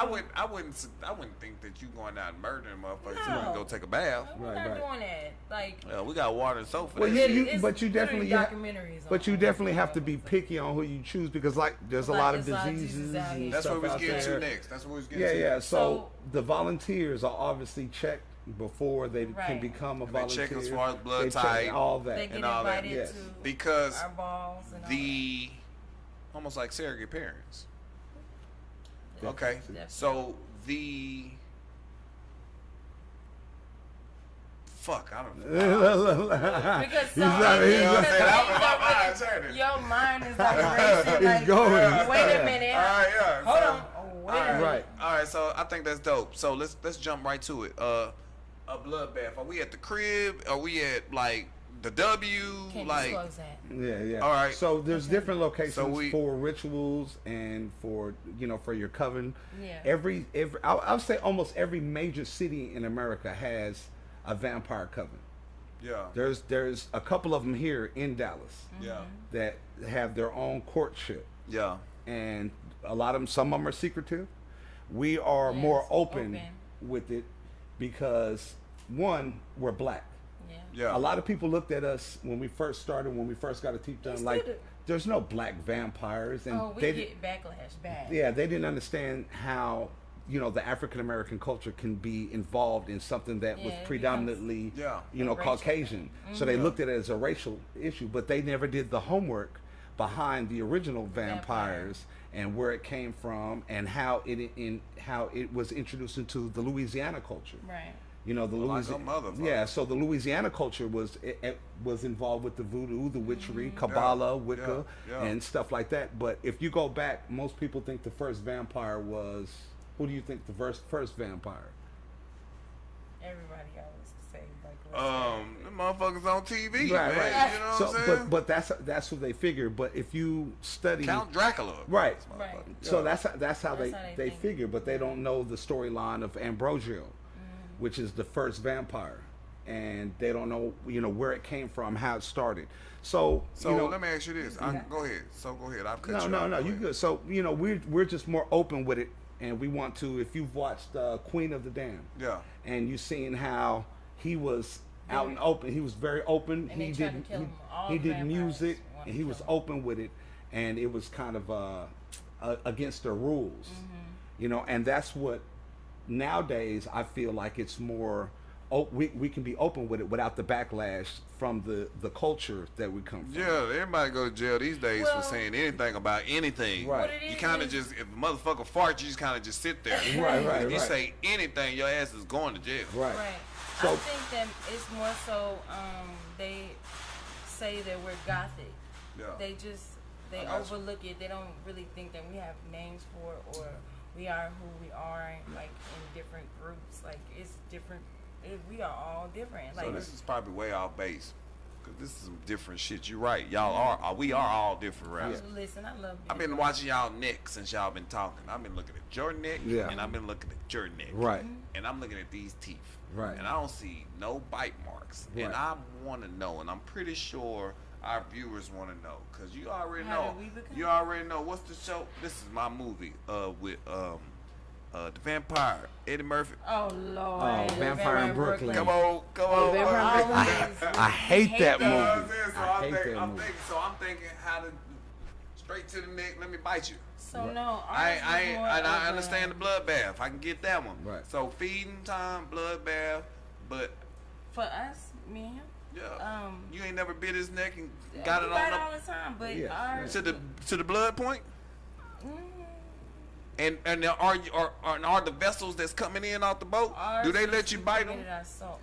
I wouldn't think that you going out and murdering motherfuckers so No. you can go take a bath. We're Right, not right. doing that. Like, We got water and soap for Well, that. It's but you literally definitely documentaries. but you on definitely it. have to be picky on who you choose, because like there's a Like, lot of there's a lot of diseases diseases out and here. That's stuff what we was out getting there. to next. That's what we was getting Yeah, to. yeah. So So- the volunteers are obviously checked before they can Right. become a And they volunteer. check as far as blood They check type all They that. get and all that, invited yes. to Because our balls and all the almost like surrogate parents. that. Okay, Definitely. so the fuck, I don't know. Because so not- he's not- your mind is like racing. Like, going. wait a minute. All right, yeah. Hold so- on. Oh, wait a All minute. Right. All right, so I think that's dope. So let's jump right to it. A bloodbath. Are we at the crib? Are we at like the W? Can't like disclose that. Yeah, yeah. All right. So there's different locations So we- for rituals and for for your coven. Yeah. Every I'll say almost every major city in America has a vampire coven. yeah, There's a couple of them here in Dallas yeah, that have their own courtship, yeah. and a lot of them, some of them are secretive. We are Yes, more open open. with it because one, we're black. Yeah. Yeah. A lot of people looked at us when we first started, when we first got a teeth done, still like do. there's no black vampires, and Oh, we they get backlash bad. yeah, they didn't understand how the African American culture can be involved in something that Yeah, was it predominantly Yeah. a racial Caucasian. So they looked at it as a racial issue, but they never did the homework behind the original vampires and where it came from and how it was introduced into the Louisiana culture. Right. The like a Louisiana, motherfucker. yeah. So the Louisiana culture was involved with the voodoo, the witchery, Mm-hmm. Kabbalah, Wicca, yeah. and stuff like that. But if you go back, most people think the first vampire was. Who do you think the first vampire? Everybody always say like. The motherfuckers on TV, Right, man. right. You know what So, I'm saying? but that's who they figure. But if you study, Count Dracula. right. Right. So that's how That's how they they think. figure, but they don't know the storyline of Ambrosio, which is the first vampire, and they don't know, where it came from, how it started. So, let me ask you this. Go ahead. So go ahead. I've cut you no, off. no, Go you ahead. good. So, we're just more open with it, and we want to. If you've watched Queen of the Dam, Yeah. and you've seen how he was out and open, he was very open. And they He tried to didn't. kill him. All He the didn't vampires use it, wanted and to he was kill him. open with it, and it was kind of against their rules, and that's what nowadays I feel like it's more. We can be open with it without the backlash from the culture that we come from. Yeah, everybody go to jail these days Well- for saying anything about anything. Right. What it You is kind of is- just, if a motherfucker farts, you just kind of just sit there. Right, If you right. say anything, your ass is going to jail. Right. Right. So- I think that it's more so they say that we're gothic. Yeah. They I got you. overlook it. They don't really think that we have names for it, or we are who we are, like in different groups. Like it's different. We are all different. Like So this is probably way off base. Cause this is some different shit. You're right. Y'all we are all different, right? listen, I love. I've been watching y'all neck since y'all been talking. I've been looking at your neck, Yeah. and I've been looking at your neck. Right. And I'm looking at these teeth. Right. And I don't see no bite marks. Right. And I want to know, and I'm pretty sure our viewers want to know, because you already How know. did we become? You already know. What's the show? This is my movie with the vampire, Eddie Murphy. Oh Lord. Vampire in Brooklyn. Come on. Vampire in I Brooklyn. hate that that. You know what I'm movie. saying? So I I'm hate thinking, that I'm movie. thinking, so I'm thinking how to straight to the neck. Let me bite you. So no, I understand the bloodbath. I can get that one. Right. So feeding time, bloodbath, but For us, me and him. yeah, you ain't never bit his neck and We got it fight on all the time, but Yeah, our to the blood point. Mm, And are the vessels that's coming in off the boat? ours Do they is let you bite them? committed assault.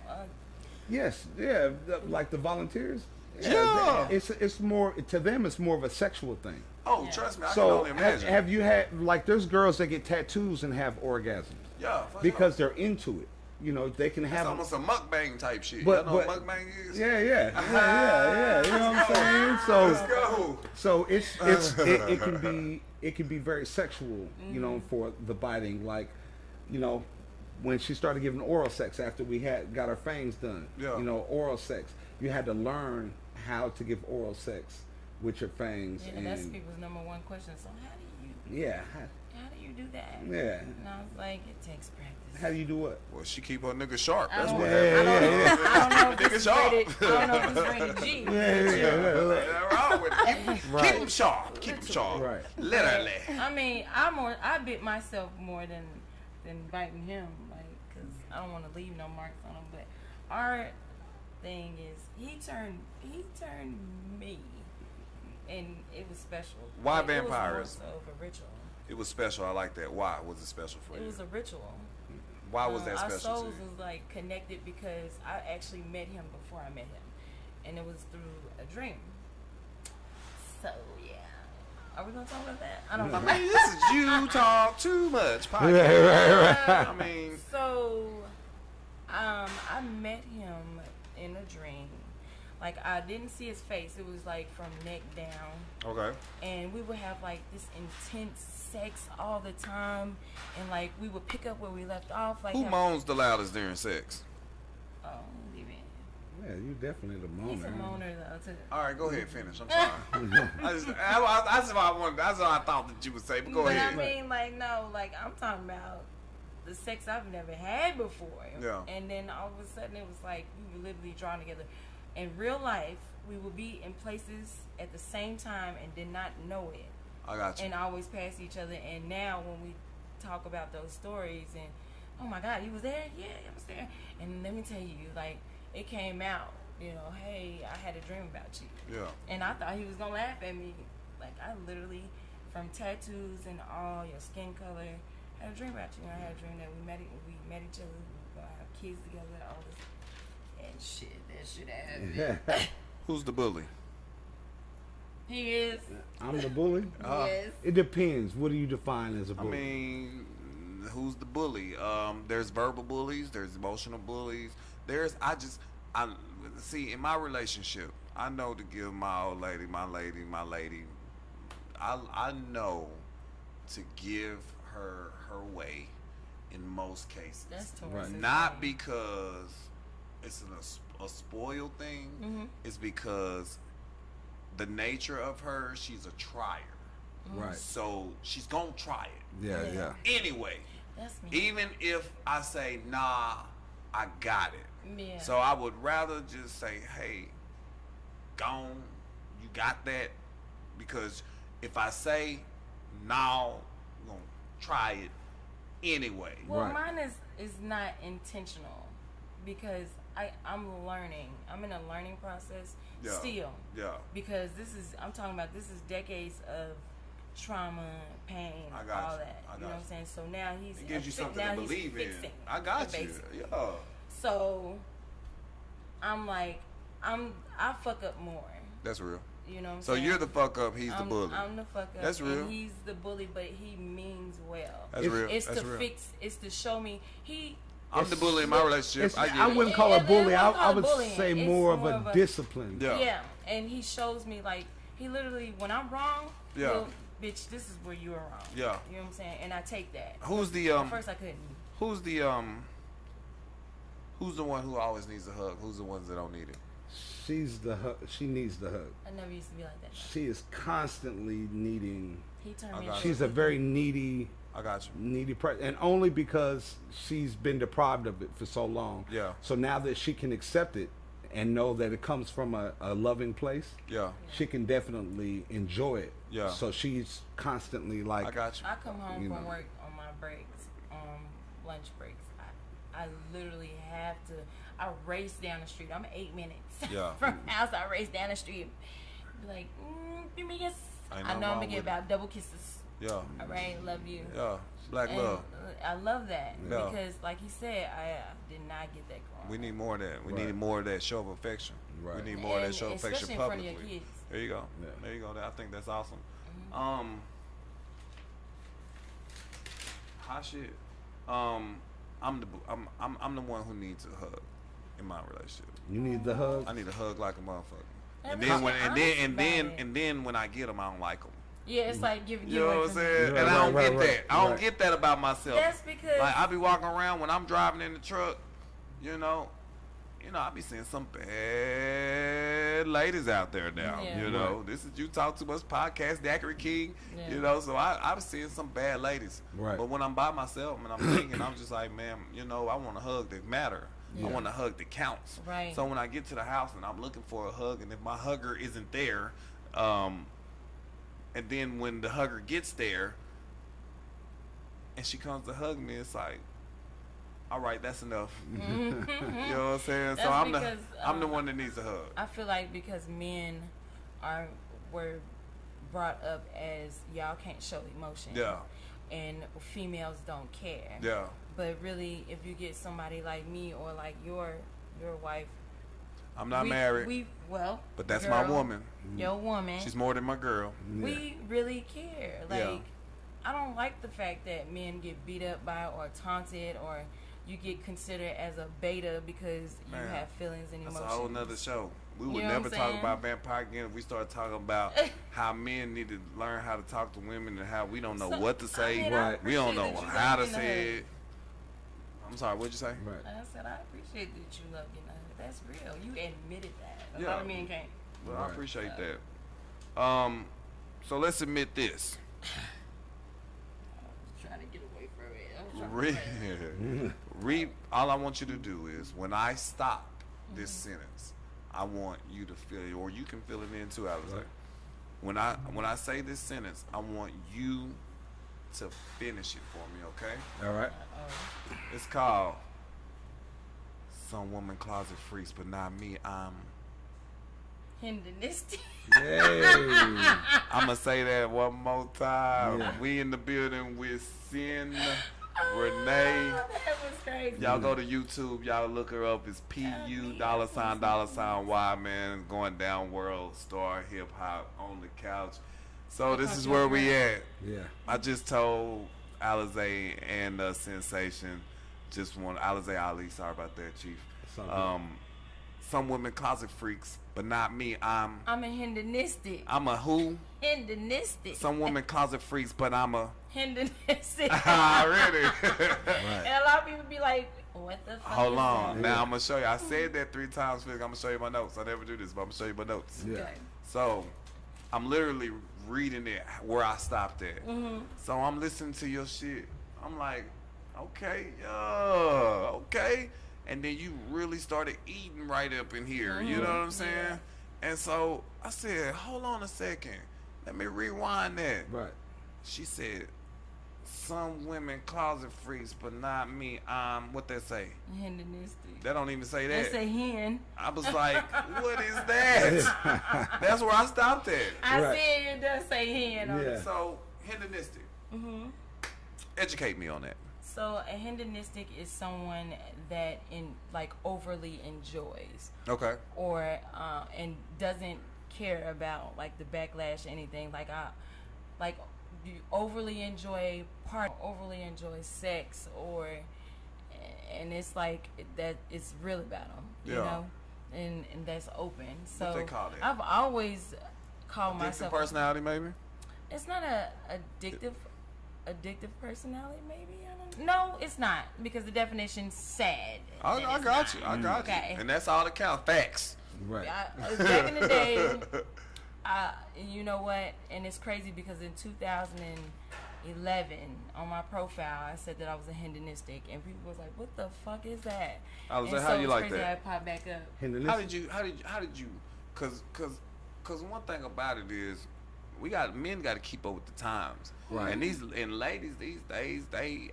Yes, yeah, like the volunteers. Yeah. It's more to them. It's more of a sexual thing. Oh, Yeah. trust me, I can So only imagine. have you had like there's girls that get tattoos and have orgasms yeah, for because sure. they're into it. They can It's have. almost a mukbang type shit. But- you know what but- mukbang is? Yeah. You know what I'm saying? So Let's go. So it can be very sexual, for the biting. Like, when she started giving oral sex after we got our fangs done. Yeah. Oral sex. You had to learn how to give oral sex with your fangs. Yeah, and that's people's number one question. So how do you yeah, do that? yeah. And I was like, it takes practice. How do you do what? Well, she keep her nigga sharp. I That's don't- what Yeah, happened. I don't know if Nigga this is sharp. rated. I don't know if this is rated G. Nothing wrong with it. Right. Keep him sharp. Keep him sharp. Right. Literally. I mean, I bit myself more than biting him, like, cause I don't want to leave no marks on him. But our thing is, he turned me, and it was special. Why It was more vampires? so of a ritual. It was special. I like that. Why was it special for It you? was a ritual. Why was that Our special to souls you? was like connected because I actually met him before I met him, and it was through a dream. So yeah, are we gonna talk about that? I don't know. I mean, this is you talk too much. Podcast. Right. I mean, So, I met him in a dream. Like, I didn't see his face. It was like from neck down. okay. And we would have like this intense sex all the time. And like, we would pick up where we left off. Like, Who have- moans the loudest during sex? Oh, leave it. Yeah, you definitely the moaner. He's a moaner though, too. All right, go ahead, finish. I'm sorry. that's what I wanted. That's what I thought that you would say. But go But ahead. I mean, like, no, like, I'm talking about the sex I've never had before. Yeah. And then all of a sudden it was like we were literally drawn together. In real life, we would be in places at the same time and did not know it. I got you. And always pass each other. And now when we talk about those stories and, oh my God, you was there? Yeah, I was there. And let me tell you, like, it came out, hey, I had a dream about you. Yeah. And I thought he was gonna laugh at me. Like, I literally, from tattoos and all your skin color, had a dream about you. I had a dream that we met each other, we were gonna have kids together, all this and shit. That shit happened. Who's the bully? He is. I'm the bully. Yes. It depends. What do you define as a I bully? mean, who's the bully? There's verbal bullies. There's emotional bullies. I see in my relationship, I know to give my old lady, my lady. I know to give her way in most cases. That's Taurus. Right. Not because a spoiled thing, Mm-hmm. is because the nature of her, she's a trier. Right. So she's gonna try it Yeah. anyway. That's me. Even if I say, nah, I got it. Yeah. So I would rather just say, hey, gone, you got that? Because if I say, no, I'm going to try it anyway. Well, Right. mine is not intentional because I'm learning. I'm in a learning process Yeah. still. Yeah. Because I'm talking about this is decades of trauma, pain, I got all you. that. I You got know what you. I'm saying? So now he's It gives you something now to he's believe in. fixing I got the you. basics. Yeah. So I'm like, I fuck up more. That's real. You know what I'm So saying? you're the fuck up, he's the bully. I'm the fuck up. That's real. And he's the bully, but he means well. That's real. It's That's to real. fix. It's to show me he. I'm the bully in my relationship. I get I it. wouldn't call it Yeah, bully. I I, wouldn't call I it would bullying. say It's more of more a of a- discipline. Yeah. Yeah, and he shows me like he literally when I'm wrong. Yeah. Well, bitch, this is where you are wrong. Yeah. You know what I'm saying? And I take that. Who's the At first I couldn't. who's the one who always needs a hug? Who's the ones that don't need it? She needs the hug. I never used to be like that. She is constantly needing. He turned I me. got into She's a very needy I got you. person, and only because she's been deprived of it for so long. Yeah. So now that she can accept it and know that it comes from a loving place, Yeah. she can definitely enjoy it. Yeah. So she's constantly I like, got you. I come home You from know. work on my breaks, lunch breaks. I literally have to. I race down the street. I'm 8 minutes Yeah. from the house. I race down the street. Be like, give me a kiss. Ain't I nothing know I'm wrong gonna get with it. about double kisses. Yeah. All right, love you. Yeah. Black And love. I love that Yeah. because, like he said, I did not get that growing. We need more of that. We Right. need more of that show of affection. Right. We need more of that And show of affection especially in front of your publicly. kids. There you go. Yeah. There you go. I think that's awesome. Mm-hmm. Hot shit. I'm the one who needs a hug in my relationship. you need the hug. I need a hug like a motherfucker. And And we then should when be and honest then and about then it. and then when I get them, I don't like them. Yeah, it's like give You know away what I'm from saying? Right, And I don't right, get right, that. I don't right. get that about myself. That's because Like I be walking around when I'm driving in the truck, you know, I be seeing some bad ladies out there now. Yeah. You know, this is You Talk Too Much podcast, Daiquiri King. Yeah. You know, so I was seeing some bad ladies. Right. But when I'm by myself and I'm thinking, I'm just like, man, I want a hug that matter. Yeah. I want a hug that counts. Right. So when I get to the house and I'm looking for a hug, and if my hugger isn't there, and then when the hugger gets there, and she comes to hug me, it's like, all right, that's enough. You know what I'm saying? So That's I'm because, I'm the one that needs a hug. I feel like because men were brought up as y'all can't show emotion. Yeah. And females don't care. Yeah. But really, if you get somebody like me or like your wife, I'm not married, well, but that's my girl, woman. Your woman. She's more than my girl. We really care. Like, Yeah. I don't like the fact that men get beat up by or taunted or you get considered as a beta because you Man, have feelings and That's emotions. a whole nother show. We would You know what never I'm talk saying? about vampire again if we start talking about how men need to learn how to talk to women and how we don't know So, what to say. I mean, I Right. We don't appreciate know that you how to love getting say a hug. it. I'm sorry, what'd you say? Right. I said, I appreciate that you love getting a hug. That's real. You admitted that. A Yeah. lot of men can't. Well, I Right. appreciate that. So let's admit this. Trying to get away from it. I was trying to Read. All I want you to do is when I stop this sentence, I want you to feel it, or you can fill it in too, Alizé. When I say this sentence, I want you to finish it for me, okay? All right. It's called "Some Woman Closet Freaks, but Not Me." Hindenistic. Hey. I'm gonna say that one more time. Yeah. We in the building with Sin Renee. That was crazy. Y'all go to YouTube. Y'all look her up. It's PU $$Y, man. Going down world star hip hop on the couch. So this is where we at. Yeah. I just told Alizé and Sensation. Just want Alizé Ali. Sorry about that, Chief. It's all good. Some women closet freaks, but not me. I'm I'm a hindenistic. a who? Hindenistic. Some women closet freaks, but I'm a Hindenistic. already. Right. And a lot of people be like, What the fuck? Hold is on. that? Now I'm gonna show you. I said that 3 times. I'm gonna show you my notes. I never do this, but I'm gonna show you my notes. Yeah. Okay. So I'm literally reading it where I stopped at. So I'm listening to your shit. I'm like, okay, yeah, okay. And then you really started eating right up in here. You know what I'm saying? Yeah. And so I said, hold on a second. Let me rewind that. Right. She said, some women closet freaks, but not me. What they say? Hendenistic. They don't even say They that. say hen. I was like, what is that? That's where I stopped at. I Right. said it does say hen. On Yeah. it. So, hedonistic. Educate me on that. So a hedonistic is someone that overly enjoys Okay. or and doesn't care about like the backlash or anything. Like you overly enjoy overly enjoy sex and it's like that. It's real about them, you Yeah. know, and that's open. So they call it? I've always called Addictive myself. personality, maybe? It's not a addictive personality, maybe. I don't. No, it's not because the definition's sad. I and it's got you. not. I got Okay. you. And that's all that counts. Facts. Right. Back in the day, you know what? And it's crazy because in 2011, on my profile, I said that I was a hedonistic, and people was like, "What the fuck is that?" I was and like, how so you it's like crazy that? I popped back up. Hedonistic. How did you, cause one thing about it is, men got to keep up with the times. Right. And ladies these days, they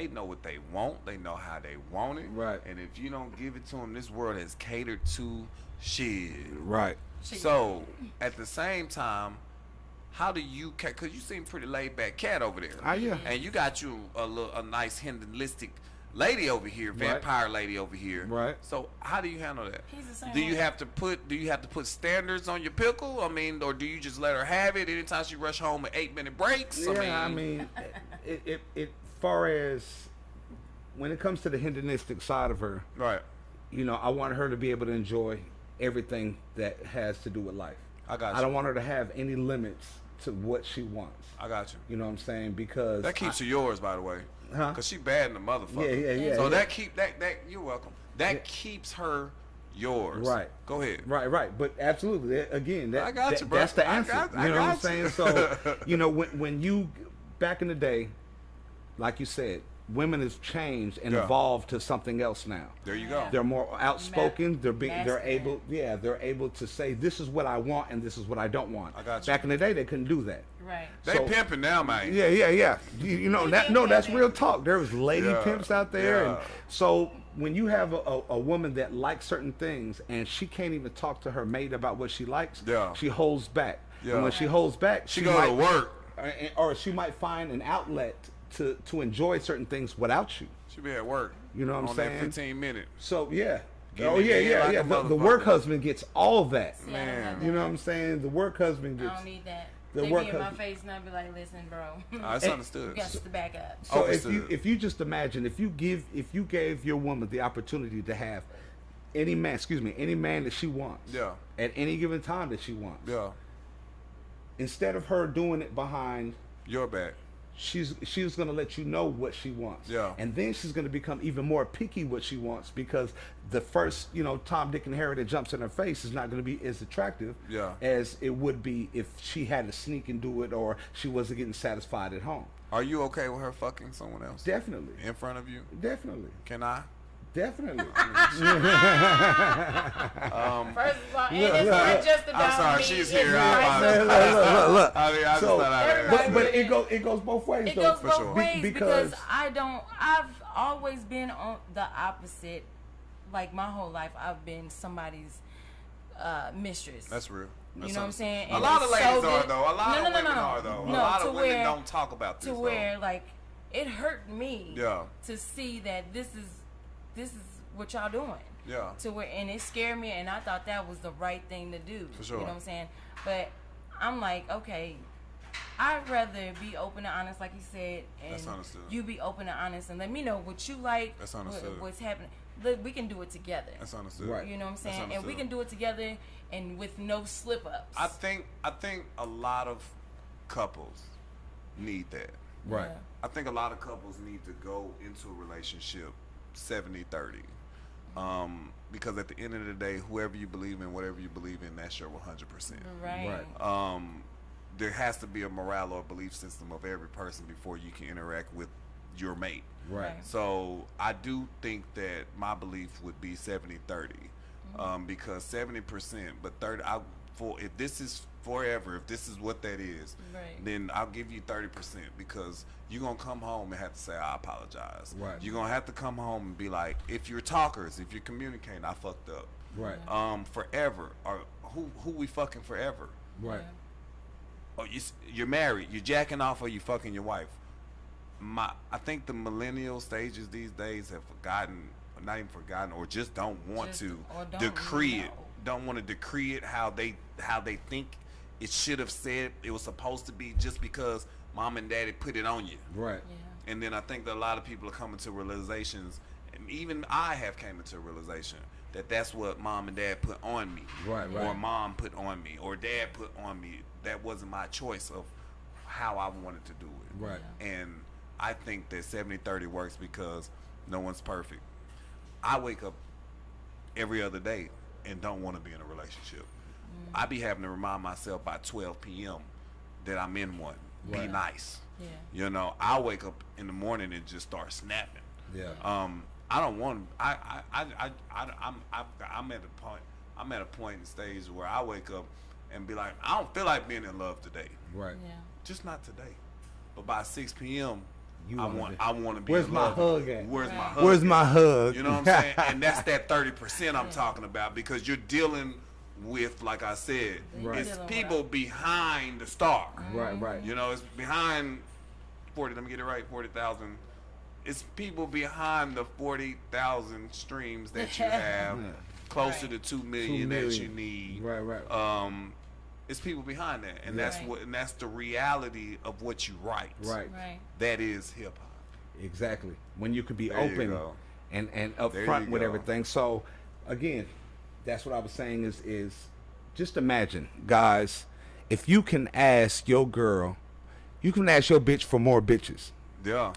know what they want. They know how they want it. Right. And if you don't give it to them, this world has catered to shit. Right. So at the same time, how do you? Cause you seem pretty laid back cat over there. Yeah. And you got you a nice hedonistic lady over here, vampire lady over here. Right. So how do you handle that? He's the same Do you way. have to put standards on your pickle? I mean, or do you just let her have it anytime she rush home with 8-minute breaks? Yeah, I mean, it far as when it comes to the hedonistic side of her, right. you know, I want her to be able to enjoy everything that has to do with life. I got you. I don't want her to have any limits to what she wants. I got you. You know what I'm saying? Because That keeps her yours, by the way. Huh? Cause she bad in the motherfucker. Yeah. So yeah. that you're welcome. That keeps her yours. Right. Go ahead. Right. But absolutely, again, I got you, bro. that's the I answer. got you know what I'm you. saying? So, you know, when you back in the day, like you said, women have changed and Yeah. evolved to something else now. There you go. They're more outspoken. They're Masculine. they're able to say this is what I want and this is what I don't want. I got you. Back in the day, they couldn't do that. Right. They So- pimping now, man. Yeah. You know that's real talk. There was lady Yeah, pimps out there, and yeah. so when you have a woman that likes certain things and she can't even talk to her mate about what she likes, Yeah. she holds back. Yeah. And when she holds back, She go to work. or she might find an outlet to enjoy certain things without you. She be at work. You know what I'm on saying? that 15 minute. So yeah. Give Oh me yeah, head yeah, like yeah. a The work motherfucker. husband gets all that. See, I don't Man. have You know that. what I'm saying? The work husband I gets. don't need that. The They work be in my husband- face and I be like, "Listen, bro, It's understood. you got to back up." So Understood. if you just imagine if you gave your woman the opportunity to have any man that she wants, Yeah. at any given time that she wants, Yeah. instead of her doing it behind, Your back. she's going to let you know what she wants, Yeah. and then she's going to become even more picky what she wants because the first Tom, Dick, and Harry that jumps in her face is not going to be as attractive Yeah. as it would be if she had to sneak and do it or she wasn't getting satisfied at home. Are you okay with her fucking someone else? Definitely, In front of you? definitely. Can I? Definitely. First of all, and it's not just about I'm sorry, me. she's it's here. right Look. I mean, I just So- thought I'd Everybody- ask. But it goes both ways. It though. goes For both sure. ways because Because- I've always been on the opposite. Like my whole life, I've been somebody's mistress. That's real. You know what I'm saying? A And lot of it's ladies so are good. though. A lot of women are though. A lot to of women where- don't talk about this To though. where like it hurt me. Yeah. To see that this is what y'all doing. Yeah. To where and it scared me, and I thought that was the right thing to do. For sure. You know what I'm saying? But I'm like, okay, I'd rather be open and honest, like you said, and That's understood. you be open and honest, and let me know what you like. That's understood. What's happening? Look, we can do it together. That's understood. Right. You know what I'm That's saying? And we understood. can do it together, and with no slip ups. I think a lot of couples need that. Right. I think a lot of couples need to go into a relationship 70-30. Because at the end of the day, whoever you believe in, whatever you believe in, that's your 100%. Right. There has to be a morale or belief system of every person before you can interact with your mate. Right. So I do think that my belief would be 70-30, because 70%, but 30. If this is forever, if this is what that is, Right. then I'll give you 30%, because you're gonna come home and have to say I apologize. Right. You're gonna have to come home and be like, if you're talkers, if you're communicating, I fucked up. Right. Forever, or who we fucking forever? Right. Or you're married, you're jacking off, or you fucking your wife. I think the millennial stages these days have forgotten, or not even forgotten, or just don't want to or don't decree know. it. Don't want to decree it how they think it should have said it was supposed to be, just because mom and daddy put it on you. Right. Yeah. And then I think that a lot of people are coming to realizations, and even I have came into a realization that that's what mom and dad put on me. Right, Or right. mom put on me, or dad put on me. That wasn't my choice of how I wanted to do it. Right. And I think that 70-30 works because no one's perfect. I wake up every other day and don't want to be in a relationship. I be having to remind myself by 12 p.m. that I'm in one. Be Right. nice. Yeah. You know, I wake up in the morning and just start snapping. Yeah. I don't want. I'm at a point. I'm at a point in stage where I wake up and be like, I don't feel like being in love today. Right. Yeah. Just not today. But by 6 p.m. You I wanna want. be- I want to be. Where's in my love. hug at? Where's my Right. hug? Where's at? my hug? You know what I'm saying? And that's that 30% I'm talking about, because you're dealing with, like I said, Right. it's Dealing with people us. behind the star. Right. Right. You know, it's behind 40. Let me get it right. 40,000. It's people behind the 40,000 streams that you have, Yeah. closer Right. to 2 million, 2 that you million. need. Right. Right. It's people behind that, and Yeah. that's Right. what, and that's the reality of what you write. Right. Right. That is hip hop. Exactly. When you could be There you open go. and There upfront you with go. everything. So again, that's what I was saying is just imagine, guys, if you can ask your girl, you can ask your bitch for more bitches. Yeah.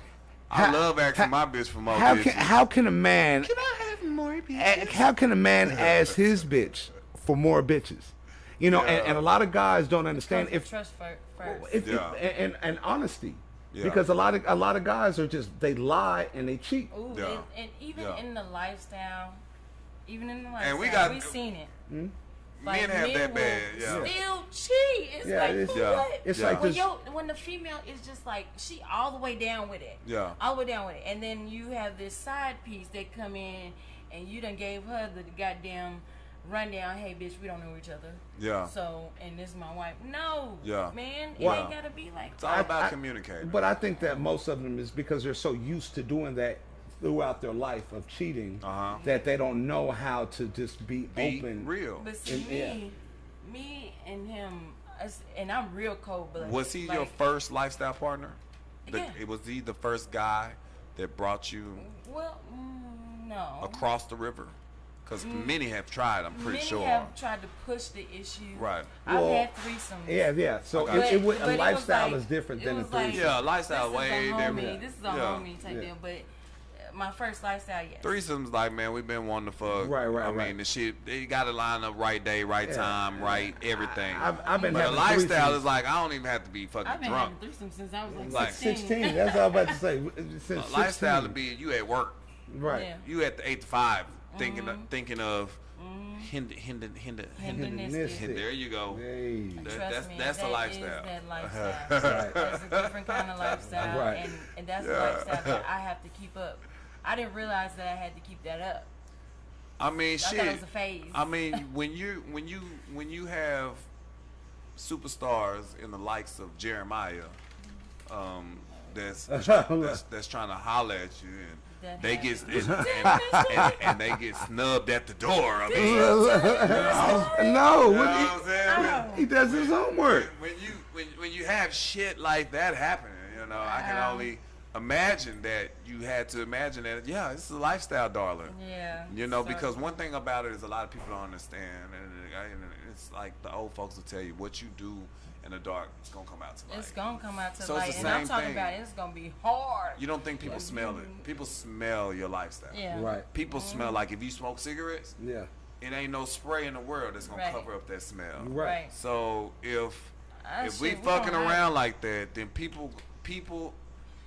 I How- love asking how- my bitch for more How bitches. can a man I have more bitches? how can a man ask his bitch for more bitches? You know, Yeah. and a lot of guys don't understand Comes with if trust first. Yeah. and honesty. Yeah. Because a lot of guys are just, they lie and they cheat. Ooh, Yeah. and even Yeah. in the lifestyle, And we got- we've seen it. Men have that will bad, yeah. Still cheat. It's Yeah, like, it's- for Yeah. what? It's Yeah. like When this. when the female is just like, she all the way down with it. Yeah. All the way down with it. And then you have this side piece that come in and you done gave her the goddamn rundown, hey bitch, we don't know each other. Yeah. So, and this is my wife. No. Yeah. Man, it Yeah. ain't gotta be like It's all that. about communicating. But I think that most of them is because they're so used to doing that throughout their life of cheating Uh-huh. that they don't know how to just be Be open. real. But see, And- me and him, and I'm real cold-blooded. Was he like, your first lifestyle partner? Yeah. Was he the first guy that brought you Well, no. across the river? Because many have tried, I'm pretty Many sure. have tried to push the issue. Right. I've Well, had threesomes. Yeah. So Okay. it would, But a it was lifestyle like- is different it than a was like- threesome. Yeah, lifestyle This is way a homie. different. This is a Yeah. homie type Yeah. deal. But my first lifestyle, yes. Threesomes, like, man, we've been wanting to fuck. Right, I right. mean, the shit, they got to line up right day, right Yeah. time, right everything. I've been But a having lifestyle threesomes. is like, I don't even have to be I've fucking been drunk. having threesomes since I was like, Like 16. That's all I was about to say. Since A lifestyle to 16. be you at work. Right. Yeah. You at the 8 to 5 thinking Mm-hmm. thinking of hinder. Hedonistic. There you go. Hey. Trust me, that's a that lifestyle. is that lifestyle. That's a different kind of lifestyle, Right. and that's a Yeah. lifestyle that I have to keep up. I didn't realize that I had to keep that up. I mean, I shit. thought it was a phase. I mean, when you have superstars in the likes of Jeremiah, that's trying to holler at you, and That they get happens. and they get snubbed at the door. I mean, No, you know what I'm saying? he does his homework. When you have shit like that happening, you know, I can Wow. only imagine that you had to imagine that. Yeah, it's a lifestyle, darling. Yeah. You know, so- because one thing about it is a lot of people don't understand, and it's like the old folks will tell you, what you do and the dark is gonna come out to light. It's gonna come out to So it's light, the and I'm same talking thing. about it's gonna be hard. You don't think people smell it? People smell your lifestyle. Yeah. Right. People smell like if you smoke cigarettes, Yeah. it ain't no spray in the world that's gonna Right. cover up that smell. Right. So if That we shit, we fucking gonna around have- like that, then people,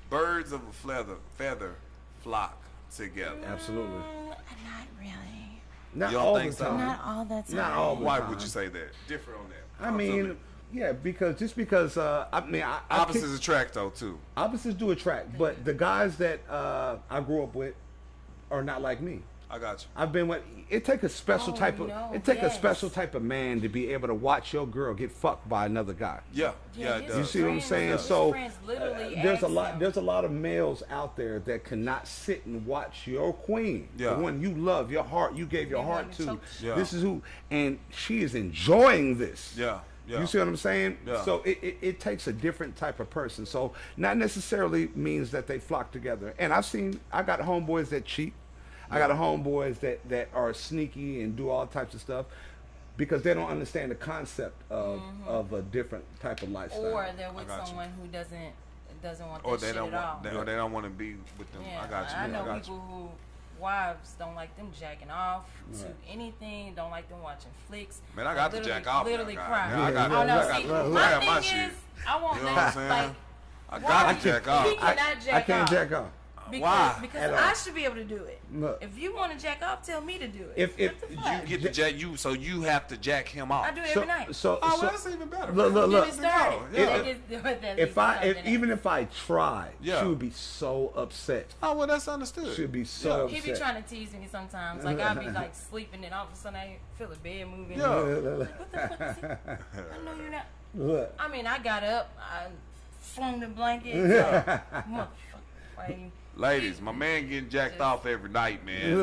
birds of a feather flock together. Absolutely. Not really. Not You don't all think the so? time. Not all the time. Not all the Why time. would you say that? Differ on that. I mean, yeah, because I opposites attract though too. opposites do attract, but the guys that I grew up with are not like me. I got you. I've been with. It take a special Oh, type of. no, It take a yes. special type of man to be able to watch your girl get fucked by another guy. Yeah, it his You does. see what I'm friends- saying? his So friends literally there's a asked lot. him. There's a lot of males out there that cannot sit and watch your queen, Yeah. the one you love, your heart, you gave your They heart wanna to. choke you. Yeah. This is who, and she is enjoying this. Yeah, yeah. You see what I'm saying? Yeah. So it takes a different type of person. So not necessarily means that they flock together. And I got homeboys that cheat. I got homeboys that are sneaky and do all types of stuff because they don't understand the concept of a different type of lifestyle. Or they're with got you. someone who doesn't want Or that they shit don't at all. want, or they don't want to be with them. Yeah, I got you. I know got people you. who wives don't like them jacking off to Right. anything. Don't like them watching flicks. Man, I got to literally- jack off. Literally now, cry. guys. Yeah, I got, Oh I no! got, See, look, my I got thing my is, shit. I want You know what I'm that. saying? Like, I why? got to jack He off. cannot jack I can't off. jack off. Because, Why? Because At all. I should be able to do it. Look. If you want to jack off, tell me to do it. If What the You fuck? get to jack so you have to jack him off. I do it every night. So, Oh, so well, that's even better. look, look, Get look. it started. Yeah. That gets- that If leads to something even else. if I tried, Yeah. she would be so upset. Oh, well, that's understood. She'd be so He upset. be trying to tease me sometimes. Like I'll be like sleeping and all of a sudden I feel the bed moving. Yeah. What the fuck is he? I know you're not. Look. I mean, I got up, I flung the blanket. Motherfucker. Like, Ladies, my man getting jacked off every night, man.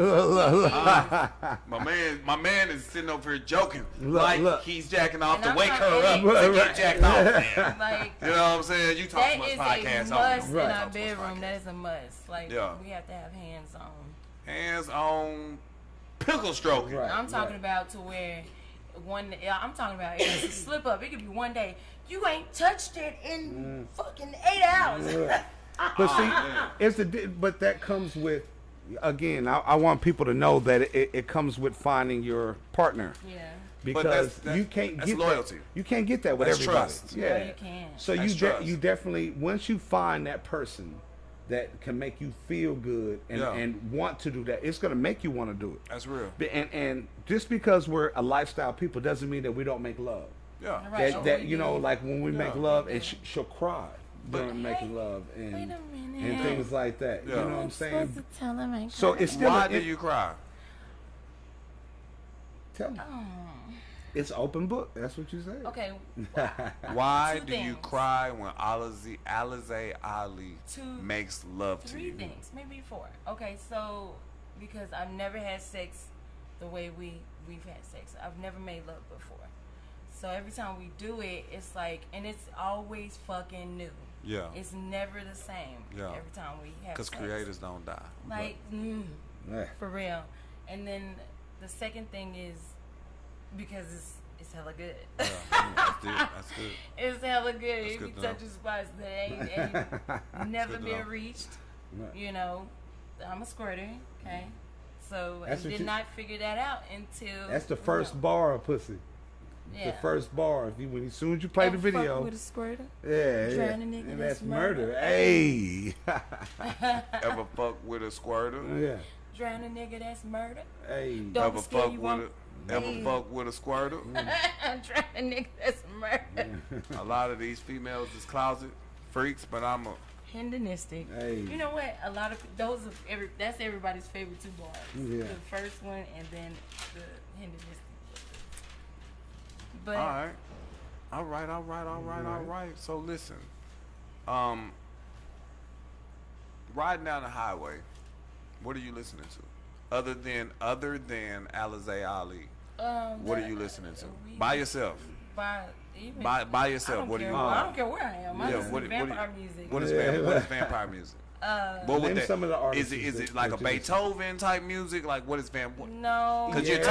My man is sitting over here joking like look. he's jacking off And to I'm wake not her up ready. to get jacked off, man. like You know what I'm saying? You talk that too much is podcast. a don't must you? in Right. our Talk too much bedroom. podcast. That is a must. Like Yeah. we have to have hands on. Hands on pickle stroking. Right. I'm talking about to where I'm talking about it's a slip up. It could be one day. You ain't touched it in fucking 8 hours. But see, man. but that comes with, again, I want people to know that it comes with finding your partner. Yeah. Because that's- you can't that's get loyalty. That. You can't get that with That's everybody. trust. Yeah, No, you can't. So That's trust. you definitely, once you find that person that can make you feel good and, Yeah. and want to do that, it's gonna make you want to do it. That's real. And just because we're a lifestyle people doesn't mean that we don't make love. Yeah. Right. That we you know, do. like when we make Yeah. love, and she'll cry during Hey, making love and wait a and minute. things like that. Yeah. You know what I'm saying? supposed to tell him I So cried. it's still Why a- do you cry? Tell me. Oh. It's open book. That's what you say. Okay. Why Two do you things. cry when Alizé Ali Two- makes love to 3 you? things, maybe 4. Okay, so because I've never had sex the way we've had sex. I've never made love before. So every time we do it, it's like, and it's always fucking new. Yeah. It's never the same. Yeah. Every time we have Because sex. creators don't die. Like, Yeah. for real. And then the second thing is because it's hella good. Yeah, that's good. That's good. It's hella good. That's It good be to know. touching spots that ain't never good to been know. reached. Right. You know, I'm a squirter. Okay, so I That's what did you- not figure that out until That's the first bar of pussy. Yeah. The first bar. If you, as soon as you play the Ever fuck video, with a squirter. yeah, Drown a nigga, and that's that's murder. murder. Hey, Ever fuck with a squirter? yeah, Drown a nigga, that's murder. hey. Don't Ever scare fuck you with one- Ever Hey. fuck with a squirter? Drown a nigga, that's murder. A lot of these females is closet freaks, but I'm a Hendonistic. Hey. You know what? A lot of those are that's everybody's favorite 2 bars. Yeah. The first one and then the Hendonistic. But all right. So listen, riding down the highway, what are you listening to? Other than Alizé Ali, what are you listening to? By yourself. even, By yourself. I don't What do care, you? I don't care where I am. I Yeah, listen what to do you- vampire music. What is Yeah. what is vampire music? What would Name that? some of the artists Is it that- like a that you listen to. Beethoven type music? Like what is No. Because Yeah, you're it's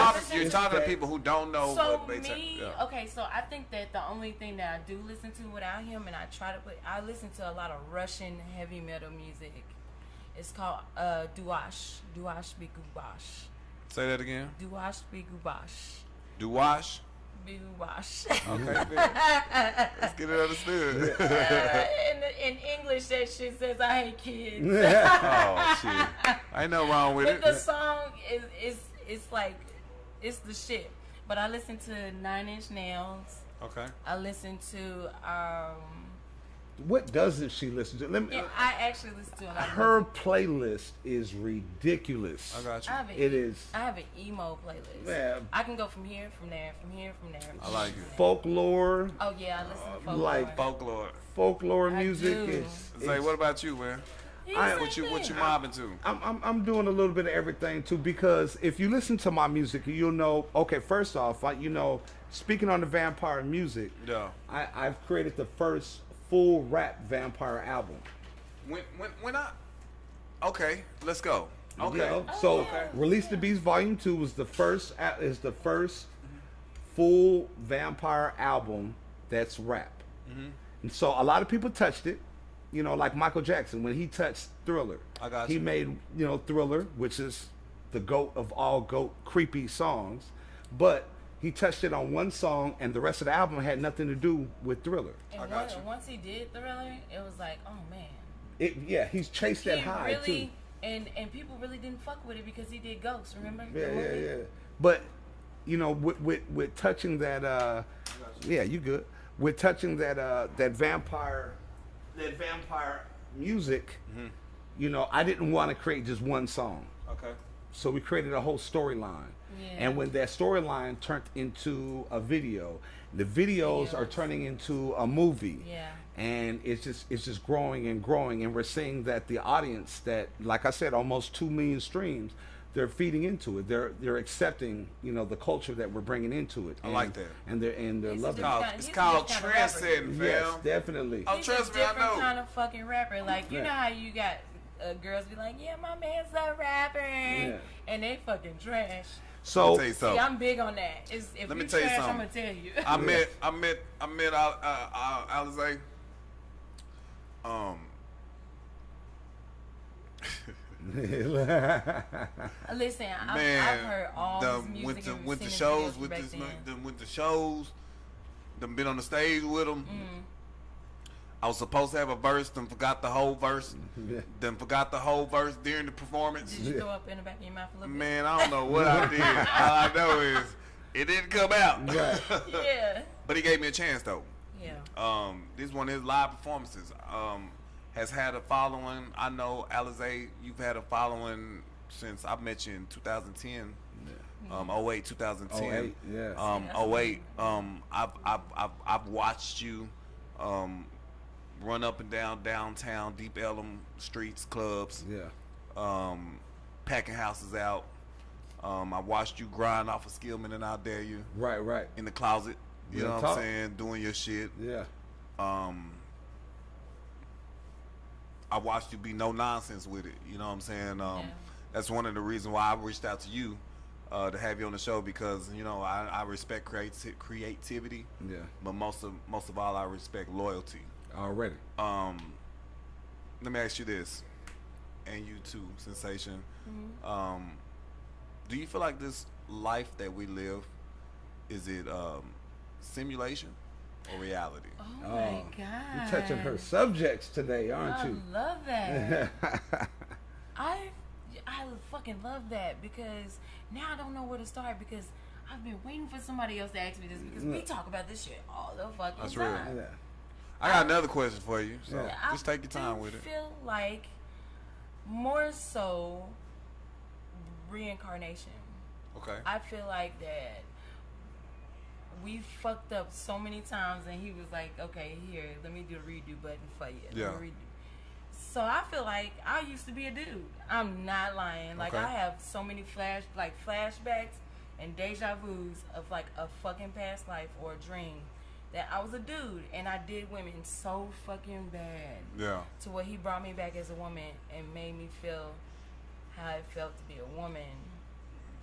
talking to that- people who don't know So what Beethoven. me, Yeah. okay, so I think that the only thing that I do listen to without him, and I listen to a lot of Russian heavy metal music. It's called Duash Bigubash. Say that again. Duash Bigubash. Duwash. Bigubash. Okay, then. Let's get it understood. In English, that shit says I hate kids. Oh shit! Ain't no wrong with But it. the song is like, it's the shit. But I listen to Nine Inch Nails. Okay. I listen to What doesn't she listen to? Let me. yeah, I actually listen to a lot of Her music. playlist is ridiculous. I got I you. have an It is. I have an emo playlist. Yeah. I can go from here, from there, from here, from there. I like it. Folklore, Oh yeah, I listen to folklore. like Folklore. folklore I music do. is. Say, what about you, man? Yeah, What you same mobbing to? I'm doing a little bit of everything too, because if you listen to my music, you'll know. Okay, first off, speaking on the vampire music, Yeah. I've created the first full rap vampire album. When I. Okay, let's go. Okay. You know? So yeah. Release the Beast Volume 2 was the first full vampire album that's rap. Mm-hmm. And so a lot of people touched it, like Michael Jackson when he touched Thriller. I got He you. made, Thriller, which is the GOAT of all GOAT creepy songs, but he touched it on one song and the rest of the album had nothing to do with Thriller. And I got you. once he did Thriller, it was like, oh man. He's chased that He high really, too. and people really didn't fuck with it because he did Ghost, remember? Yeah, The yeah, movie? yeah. But with touching that, yeah, you good. With touching that vampire music, I didn't want to create just one song, Okay. so we created a whole storyline. Yeah. And when that storyline turned into a video, the videos are Videos. turning into a movie. Yeah. And it's just growing and growing, and we're seeing that the audience that, like I said, almost 2 million streams, they're feeding into it. They're accepting, the culture that we're bringing into it. I like that. And they're He's a loving different it. kind- It's he's a called different kind of rapper. trendsetting, fam. Yes, definitely. Oh, He's trust a me, I different know. kind of fucking rapper. Like, you Yeah. know how you got girls be like, yeah, my man's a rapper. And they fucking trash. So Tell you See, something. I'm big on that. If Let me you tell you trash, I'm something. gonna tell you. I met Alizé. Listen, I've Man, heard all this music and went to seen shows videos with back this, then. went to shows. Done been on the stage with them. Mm-hmm. I was supposed to have a verse, then forgot the whole verse. Then forgot the whole verse during the performance. Did you throw up in the back of your mouth a little Man, I don't know what I did. All I know is it didn't come out. Right. bit? Yeah. But he gave me a chance though. Yeah. This is one of his live performances. Has had a following. I know Alizé, you've had a following since I met you in 2010. 08, 2010. 08, yeah. 08. I've watched you run up and down downtown, Deep Ellum streets, clubs, Yeah. packing houses out. I watched you grind off of Skillman and I Dare You Right. in the closet. You Real know what talk. I'm saying? Doing your shit. Yeah. I watched you be no nonsense with it. You know what I'm saying? That's one of the reasons why I reached out to you to have you on the show, because I respect creativity, Yeah. but most of all I respect loyalty. Already. Let me ask you this, and you too, Sensation. Do you feel like this life that we live, is it simulation or reality? Oh my God. You're touching her subjects today, aren't I you? love that. I fucking love that, because now I don't know where to start, because I've been waiting for somebody else to ask me this, because we talk about this shit all the fucking That's real. time. Yeah. I got another question for you, so Yeah. just take your time with I it. feel like more so reincarnation. Okay. I feel like that we fucked up so many times, and he was like, okay, here, let me do the redo button for you. Let me Yeah. redo. So I feel like I used to be a dude. I'm not lying. Like, Okay. I have so many flashbacks and deja vus of like a fucking past life or a dream that I was a dude and I did women so fucking bad. Yeah. To where he brought me back as a woman and made me feel how it felt to be a woman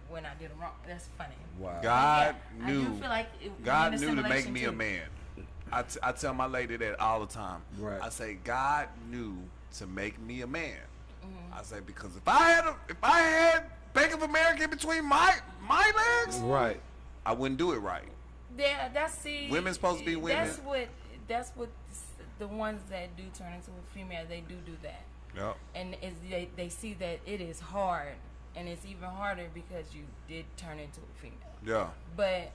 when I did wrong. That's funny. Wow. God Yeah, I do knew. feel like God being knew to make assimilation me too. a man. I tell my lady that all the time. Right. I say God knew to make me a man. Mm-hmm. I say because if I had Bank of America in between my legs, Right. I wouldn't do it right. Yeah, Women's supposed to be women. That's what the ones that do turn into a female, they do that. Yep. And they see that it is hard, and it's even harder because you did turn into a female. Yeah. But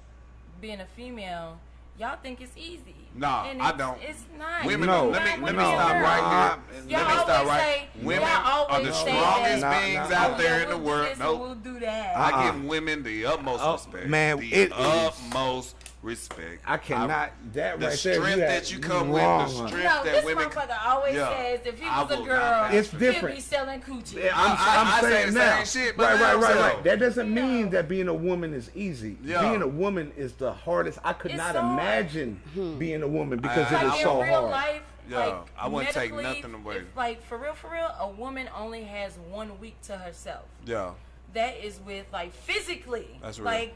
being a female, y'all think it's easy. Nah, And I it's- don't. It's not. Women, No. let me Women stop are- right here. Y'all Let me stop always right. say- Women y'all are always the say strongest that. beings Nah, out nah. there in the we'll do world. this and Nope. we'll do that. I give women the utmost Oh, respect. man, the it is- utmost respect. I cannot. That The right strength there. that you come with, wrong, the huh? strength No, that this women. motherfucker always Yeah. says if he I was a will girl, not It's he'd different. be selling coochie. Yeah, I'm I say saying the now. same shit, but right. myself. That doesn't mean No. that being a woman is easy. Yeah. Being a woman is the hardest. I could It's not so hard. imagine being a woman because I- it Like is in so real hard. life, Yeah, like I wouldn't take medically, nothing away. If, like for real, a woman only has 1 week to herself. Yeah. That is with like physically, That's real. like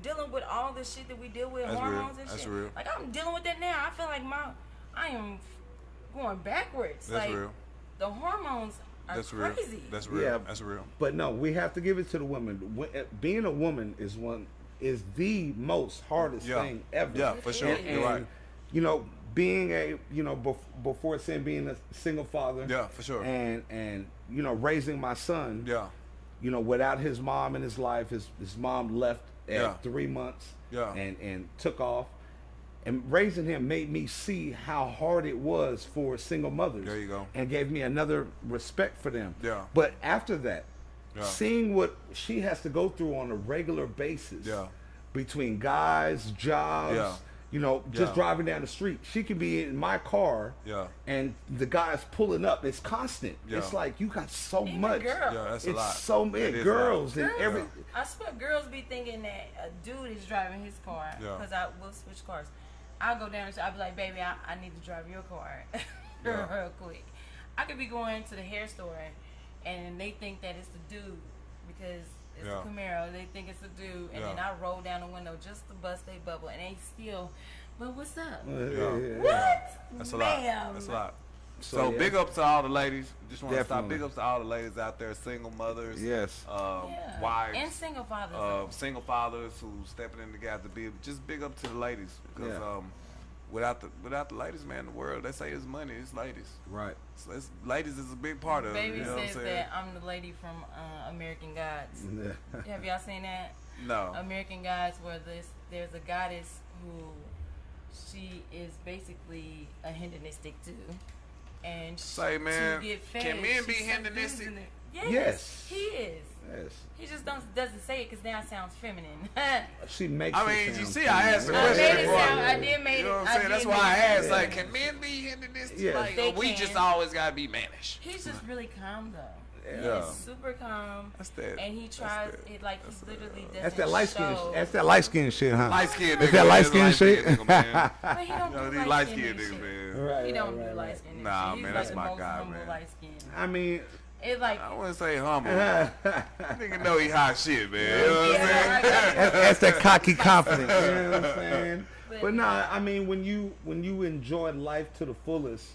dealing with all the shit that we deal with, That's hormones real. and That's shit. real. Like I'm dealing with that now. I feel like I am going backwards. That's like real. the hormones are That's real. crazy. That's real. Yeah. That's real. But no, we have to give it to the women. Being a woman is the most hardest Yeah. thing ever. Yeah, for sure. And- You're right. You know, being a before saying being a single father. Yeah, for sure. And raising my son. Yeah. Without his mom in his life, his mom left at Yeah. 3 months. Yeah. And took off. And raising him made me see how hard it was for single mothers. There you go. And gave me another respect for them. Yeah. But after that, Yeah. seeing what she has to go through on a regular basis, Yeah. between guys, jobs, Yeah. just Yeah. driving down the street, she could be in my car, Yeah. and the guy's pulling up. It's constant. Yeah. It's like you got so Even much. girls. Yeah, that's a It's lot. so It many is a girls lot. and every. I swear girls be thinking that a dude is driving his car Yeah. because I will switch cars. I'll go down and I'll be like, baby, I need to drive your car Yeah. real quick. I could be going to the hair store and they think that it's the dude because it's Yeah. a Camaro. They think it's a dude, and Yeah. then I roll down the window just to bust their bubble, and they still, but what's up? Yeah. What? That's a Ma'am. lot. That's a lot. So, So yeah. big ups to all the ladies. Just want to stop. Definitely. Big ups to all the ladies out there, single mothers, Yes. Yeah. wives, And single fathers. single fathers who stepping in the gap to be. Just big up to the ladies because Yeah. without the ladies, man, the world they say it's money, it's ladies. Right. So ladies is a big part of it. Baby You know what I'm says saying? that I'm the lady from American Gods. Have y'all seen that? No. American Gods, where there's a goddess who she is basically a hedonistic too, and Say, man, to get fed, can men she be sucked dudes hedonistic? in it. Yes. he is. Yes. He just doesn't say it because now it sounds feminine. She makes. I it mean, you sound see, I asked the feminine. I question made it before. sound. I did make You know it. what I'm saying? That's did why I make it asked, sound- like, can men be hedonistic? Yes. Like, They or we can. just always gotta be mannish. He's just really calm though. Yeah. He's super calm. That's that. And he that's tries that. it like he literally doesn't That's that light skin. show. That's that light skin shit, huh? Light skinned Is nigga. that man. light skin shit? Nigga, man. But he don't You know, do these light light skin skinned shit. niggas, man. Right. He don't right, do light right. skin. Nah, He's man, like that's the my most guy, humble man. light skin. I mean, It's like I wouldn't say humble. Nigga know he hot shit, man. You know what I'm yeah, saying? I got- that's that cocky confidence. You know what I'm saying? But- But nah, I mean, when you enjoy life to the fullest,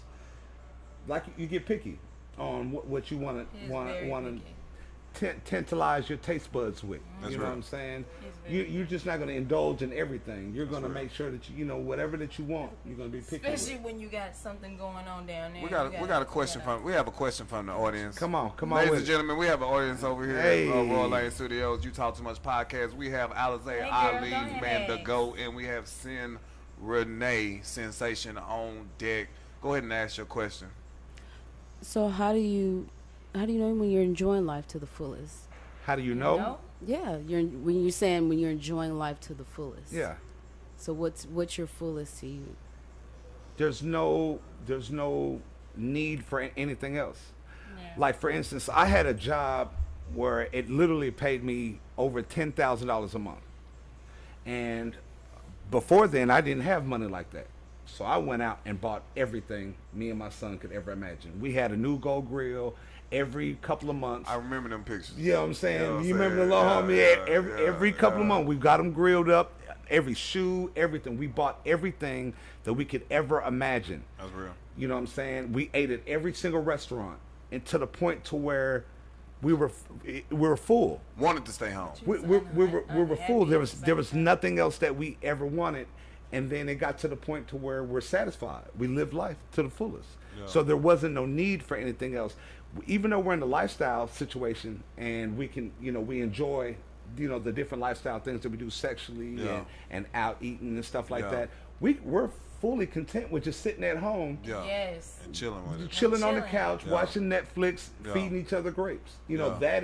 like you get picky on what you want He's to very want picky. to tantalize your taste buds with. That's you know right. what I'm saying? He's very You're just not going to indulge in everything. You're going to right. make sure that you know whatever that you want, you're going to be picky. Especially With. when you got something going on down there. We You got a question from. We have a question from the audience. Come on Ladies with and it. gentlemen, we have an audience over here Hey. at Royal Lane Studios. You Talk Too Much podcast. We have Alizé Hey, girl, Ali, go ahead, man, the ask. GOAT, and we have Sin Renee Sensation on deck. Go ahead and ask your question. So how do you know when you're enjoying life to the fullest? How do you You know? know? Yeah, when you're saying when you're enjoying life to the fullest. Yeah. So what's your fullest to you? There's no need for anything else. Yeah. Like for instance, I had a job where it literally paid me over $10,000 a month, and before then, I didn't have money like that. So I went out and bought everything me and my son could ever imagine. We had a new Go Grill every couple of months. I remember them pictures. You know what I'm saying? You know what I'm You remember the saying? little homie? Yeah, Every couple of months, we've got them grilled up. Every shoe, everything. We bought everything that we could ever imagine. That's real. You know what I'm saying? We ate at every single restaurant, and to the point to where we were full. Wanted to stay home. We were full. There was nothing else that we ever wanted, and then it got to the point to where we're satisfied. We lived life to the fullest. Yeah. So there wasn't no need for anything else. Even though we're in the lifestyle situation and we can, we enjoy, the different lifestyle things that we do sexually Yeah. and out eating and stuff like Yeah. that, we're fully content with just sitting at home, Yeah. Yes. And chilling with it. chilling on the Chilling. couch, Yeah. watching Netflix, Yeah. feeding each other grapes. Yeah. That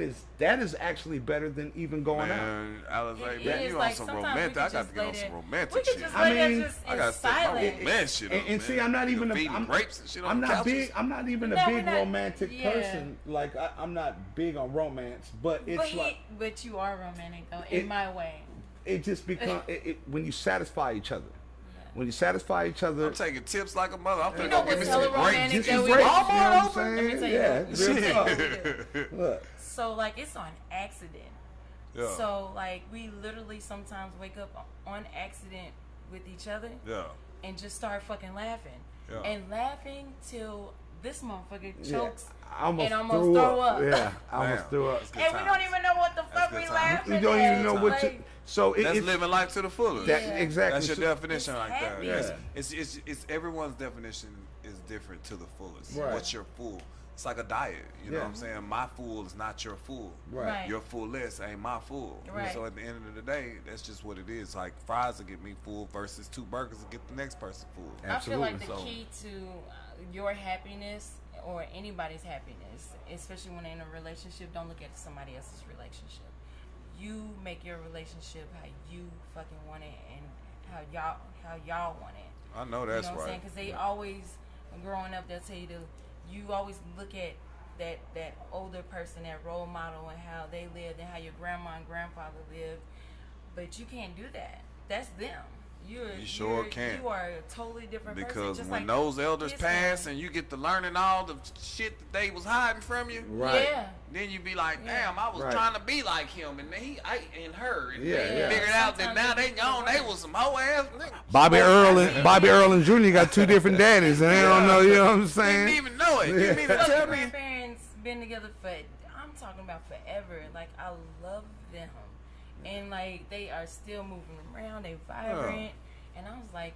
is actually better than even going out. Man, Alizé, It man, is, you like, on some sometimes we romantic. could I got just to get on lay some there- romantic We could shit. just I lay there mean, just I in got to step my silence. romance shit up, And see, man. I'm not even feeding grapes and shit on I'm the not couches. big. I'm not even No, a we're big not- romantic yeah. person. Like I'm not big on romance, but it's like But you are romantic though, It- in my way. it just becomes when you satisfy each other. When you satify each other, I'm taking tips like a mother. I'm You finna know go give me what's some hella grapes. romantic just that as we great. You know Walmart what I'm open? Let me saying? tell you Yeah, what. real Let me tell talk. you what we do. Look, So like it's on accident. Yeah. So like we literally sometimes wake up on accident with each other Yeah. and just start fucking laughing. Yeah. And laughing till this motherfucker yeah, chokes I almost and almost threw throw up. up. Yeah, I almost Damn. threw up. That's good And we don't times. even know what the fuck good we times. laughing You don't even at. know what you. Like, So That's it's living life to the fullest. that, Yeah. exactly. That's your So- definition It's like that. happy. Yes. Yeah. It's everyone's definition is different to the fullest. Right. What's your full? It's like a diet. You know Yeah. what I'm saying? My full is not your full. Right. Your full list ain't my full. Right. So at the end of the day, that's just what it is. Like fries will get me full versus 2 burgers will get the next person full. I feel like the So- key to your happiness or anybody's happiness, especially when they're in a relationship, don't look at somebody else's relationship. You make your relationship how you fucking want it and how y'all want it. I know that's you know what I'm saying? right. Because they always, growing up, they'll tell you you always look at that older person, that role model, and how they lived and how your grandma and grandfather lived. But you can't do that. That's them. You sure can. You are a totally different person. Because just when like those elders his pass family. and you get to learning all the shit that they was hiding from you, Right. Yeah. then you be like, Yeah. damn, I was Right. trying to be like him, and her, and Yeah, they yeah. figured out that Sometimes now it they gets gone. They worse. was some hoe ass niggas. Bobby Earl and Jr. got 2 different daddies, and they don't know. You know what I'm Didn't saying? even know it. Didn't even Well, tell my me. parents been together I'm talking about forever. Like, I love them. And, like, they are still moving around. They vibrant. And I was like,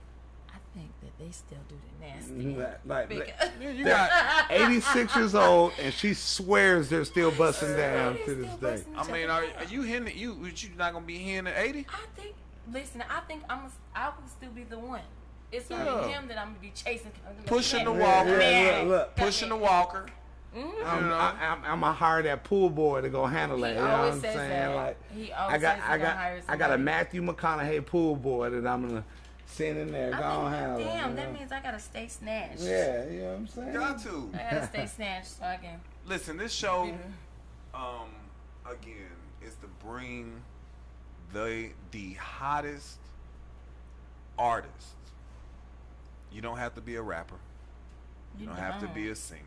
I think that they still do the nasty. Like, Because- Yeah, you got. 86 years old, and she swears they're still busting down They to this still day. busting I each mean, other are down. you hitting? You not gonna be hitting at 80? I think, listen, I think I will still be the one. It's going to Yeah. be him that I'm going to be chasing. Pushing the Man, walker. man. Look. Pushing the walker. I'm a hire that pool boy to go handle that. He You know what always I'm says saying? that. Like, He always I got says he I gonna got hire I got a somebody. Matthew McConaughey pool boy that I'm gonna send in there. Go I on think, handle it, damn, you that know? means I got to stay snatched. Yeah, you know what I'm saying? Got to. I got to stay snatched so I can. Listen, this show, again, is to bring the hottest artists. You don't have to be a rapper. You don't have to be a singer.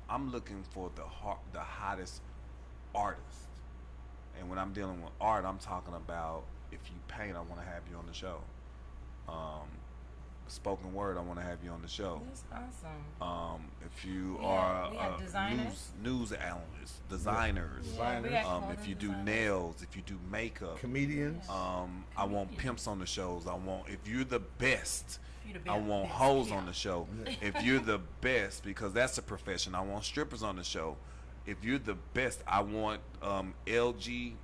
I'm looking for the hottest artist. And when I'm dealing with art, I'm talking about if you paint, I want to have you on the show. Spoken word, I want to have you on the show. That's awesome. If you We are have a designers. news analyst, designers, Yeah, we got if you do designers. nails, if you do makeup, Comedians. I want pimps on the shows. If you're the best, You the I best, want best, hoes yeah. on the show. If you're the best, because that's a profession, I want strippers on the show. If you're the best, I want LGBTI,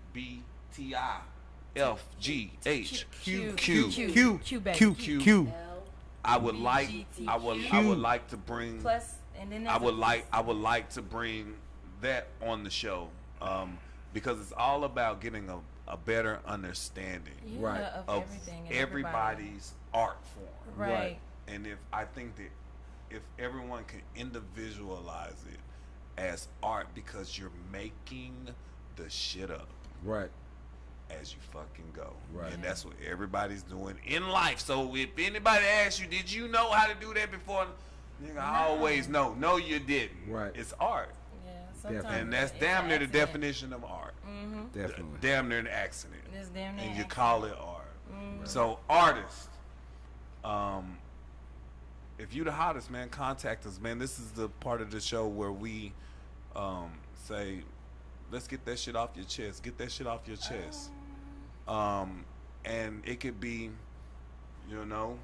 FGH, Q, Q. I would like to bring. Plus, and then I there's would a- like to bring that on the show, because it's all about getting a better understanding yeah, Right. of of everything and everybody's art form. Right. Right. And I think that if everyone can individualize it as art, because you're making the shit up, Right. as you fucking go. Right. And that's what everybody's doing in life. So if anybody asks you, did you know how to do that before? Nigga, I always know. No, you didn't. Right. It's art. Yeah, sometimes Definitely. And that's it's damn an near the accident. definition of art. Definitely. Damn near an accident. It's damn near And you accident. call it art. So artist, if you the hottest, man, contact us, man. This is the part of the show where we say, let's get that shit off your chest. Get that shit off your chest. And it could be, you know,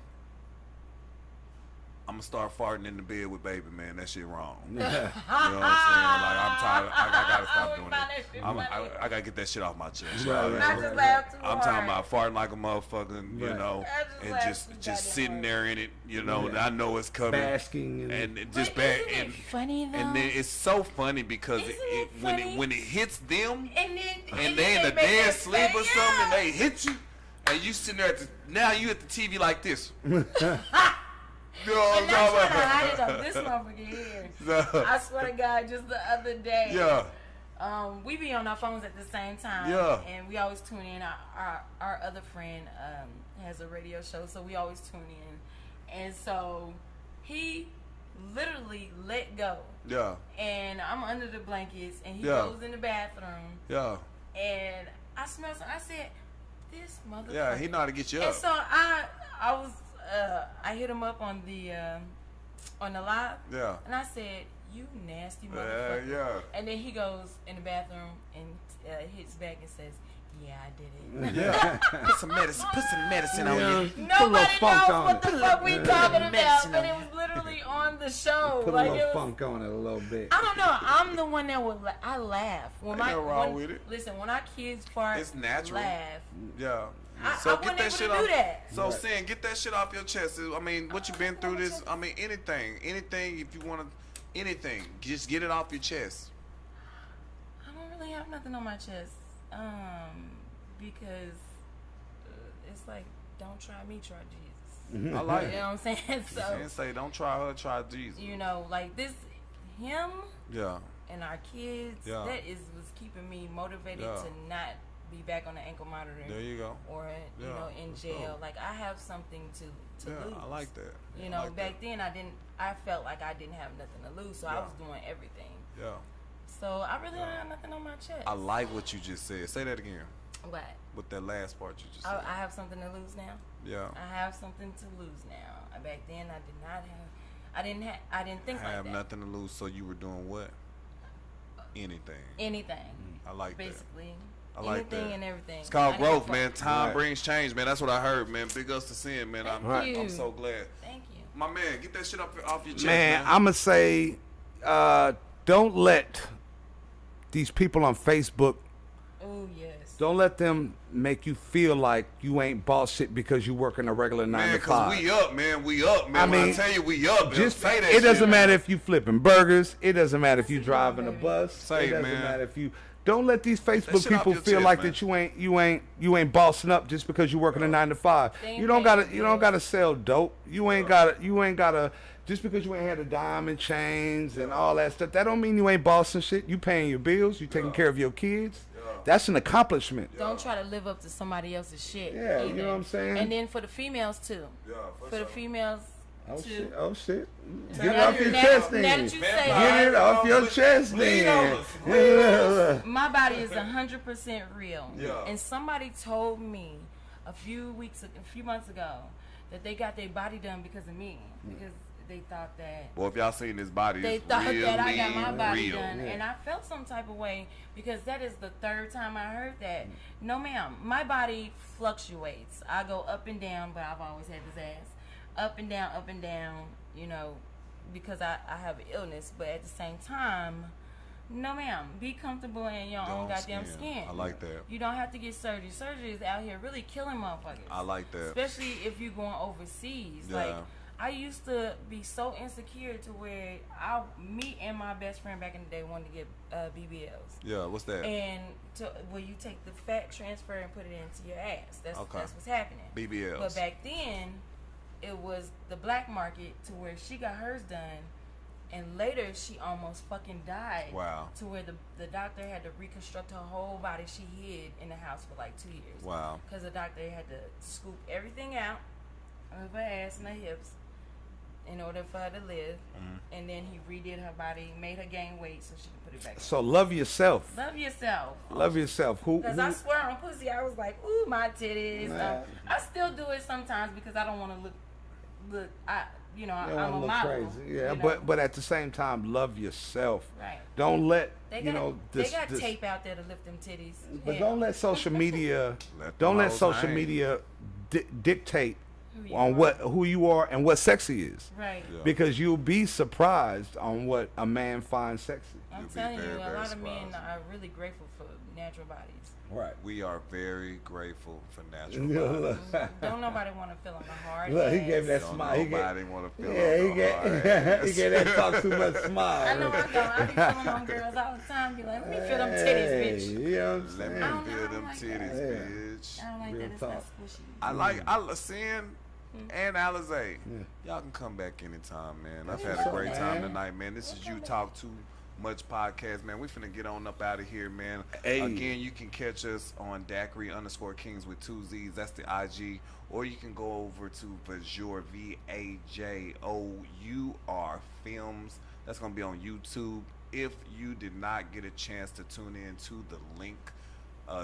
I'm gonna start farting in the bed with baby, man. That shit wrong. You know what I'm saying? Like, I'm tired. I gotta stop doing it. I gotta get that shit off my chest. Right, You know? I just laughed too I'm hard. talking about farting like a motherfucker, you Right. know, I just and laughed just too sitting goddamn there in it, you know, and I know it's coming. Basking in And it. it just But bad. isn't it And, funny though? and then it's so funny because Isn't it when funny? it hits them and and they in the make dead that sleep or face, something and yeah. they hit you and you sitting there now you at the TV like this. You know what And that's what I I'm hide it talking on this motherfucker here. about? I swear to God, just the other day. Yeah. We be on our phones at the same time. Yeah. And we always tune in. Our other friend has a radio show, so we always tune in. And so he literally let go. Yeah. And I'm under the blankets, and he Yeah. goes in the bathroom, Yeah. and I smell something. I said, "This motherfucker." Yeah, he know how to get you And up. so I hit him up on the live, Yeah. and I said, "You nasty motherfucker." Yeah. And then he goes in the bathroom and hits back and says, "Yeah, I did it." Yeah. Put some medicine on you. Put a Nobody little funk knows on what it. the fuck we talking about, Medicine but on it was literally on the show. Put a Like, little it was, funk on it a little bit. I don't know. I'm the one that would. I laugh when Ain't no wrong with it. Listen, when our kids fart, It's natural. Laugh. Yeah. I So wasn't get that able shit to off. do that. So Right. saying, get that shit off your chest. I mean, what you been through this. I mean, anything. If you want to, anything. Just get it off your chest. I don't really have nothing on my chest, because it's like, don't try me, try Jesus. I like You it. know what I'm saying? So, And say, don't try her, try Jesus. you know, like him Yeah. and our kids, Yeah. was keeping me motivated Yeah. to not be back on the ankle monitor There you go. or Yeah, in that's jail. dope. Like, I have something to Yeah, lose. I like that. You I know, like back that. then I felt like I didn't have nothing to lose, so I Yeah. was doing everything. Yeah. So I really don't have nothing on my chest. I like what you just said. Say that again. What? With that last part you just I said. have something to lose now. Yeah. I have something to lose now. Back then, I did not have. I didn't think Have like that. nothing to lose, so you were doing what? Anything. Anything, I like that. basically. I like Anything that. and everything. It's called I growth, didn't man. fuck- Time Right. brings change, man. That's what I heard, man. Big ups to sin, man. I'm Thank you. so glad. Thank you. My man, get that shit off your chest, Man, man. I'm going to say, don't let these people on Facebook, Oh yes. don't let them make you feel like you ain't boss shit because you working a regular 9 Man, to 5. we up, man. We up, man. I When I mean, tell you we up, man. Just say that it doesn't shit. matter if you flipping burgers. It doesn't matter if you driving a bus. Say it it, doesn't man. matter if you don't let these Facebook shit off people your feel chest, like man. that you ain't bossing up just because you working a 9 to 5. They You don't ain't gotta paying you don't bills. gotta sell dope. You ain't gotta just because you ain't had a diamond chains and all that stuff. That don't mean you ain't bossing shit. You paying your bills. You taking care of your kids. That's an accomplishment. Don't try to live up to somebody else's shit. Yeah, you either. know what I'm saying? And then for the females too. Yeah, For the females Oh too. shit! Oh shit! Get Now it off your now- chest, now then. that you say Get that, it off your chest, Bleed then. on us. Bleed my body is 100% real. Yeah. And somebody told me a few months ago that they got their body done because of me, because they thought that Well, if y'all seen this body, they it's thought really that I got my body real. done, and I felt some type of way because that is the third time I heard that. No, ma'am, my body fluctuates. I go up and down, but I've always had this ass up and down. You know, because I have an illness, but at the same time, no, ma'am, be comfortable in your own goddamn skin. I like that. You don't have to get surgery. Surgery is out here really killing motherfuckers. I like that. Especially if you're going overseas. Yeah. Like, I used to be so insecure to where me and my best friend back in the day wanted to get BBLs. Yeah, what's that? And where you take the fat transfer and put it into your ass. That's Okay. what's happening. BBLs. But back then, it was the black market to where she got hers done And later, she almost fucking died. Wow. To where the doctor had to reconstruct her whole body. She hid in the house for like 2 years. Wow. Because the doctor had to scoop everything out of her ass and her hips in order for her to live. And then he redid her body, made her gain weight so she could put it back. So love yourself. Love yourself. Love yourself. Who? Because I swear on pussy, I was like, ooh, my titties. Nah. I still do it sometimes because I don't want to look. You don't I'm wanna a look model. crazy. Yeah, you know? but at the same time, love yourself. Right. Don't let They you got, know they this. got this tape out there to lift them titties. but Hell. don't let social media. Let don't them let hoes social hang. media dictate Who you on are. who you are and what sexy is. Right. Yeah. Because you'll be surprised on what a man finds sexy. I'm You'll be telling very, you, a very lot of men surprised. are really grateful for natural bodies. Right. We are very grateful for natural bodies. Don't nobody want to feel on the hard. Look, he ass. gave that Don't smile. He gave, nobody want to feel yeah, he on the hard he gave that talk too much smile. I know I don't. I be feeling on girls all the time. Be like, let me feel them titties, bitch. You know what I'm Let me saying? don't feel know, them like titties, that. bitch. I don't like Real that. It's talk. not squishy. I like Sin and Alizé. Y'all can come back anytime, man. I've had a great time tonight, man. This is You Talk Too Much podcast, man. We finna get on up out of here, man. Hey. Again, you can catch us on Daiquiri_Kings with 2 Z's. That's the IG. Or you can go over to Vajour, VAJOUR Films. That's gonna be on YouTube. If you did not get a chance to tune in to the link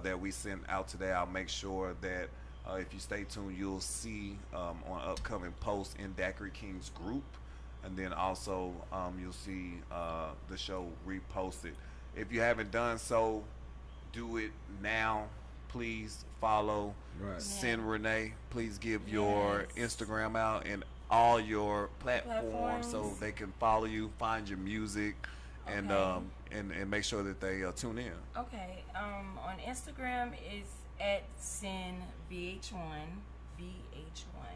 that we sent out today, I'll make sure that if you stay tuned, you'll see on upcoming posts in Daiquiri Kings group, and then also you'll see the show reposted. If you haven't done so, do it now. Please follow Right. Sin Renee. Please give your Yes. Instagram out and all your platforms so Platforms. they can follow you, find your music, and Okay. and make sure that they tune in. Okay. On Instagram is at Sin VH1 VH1.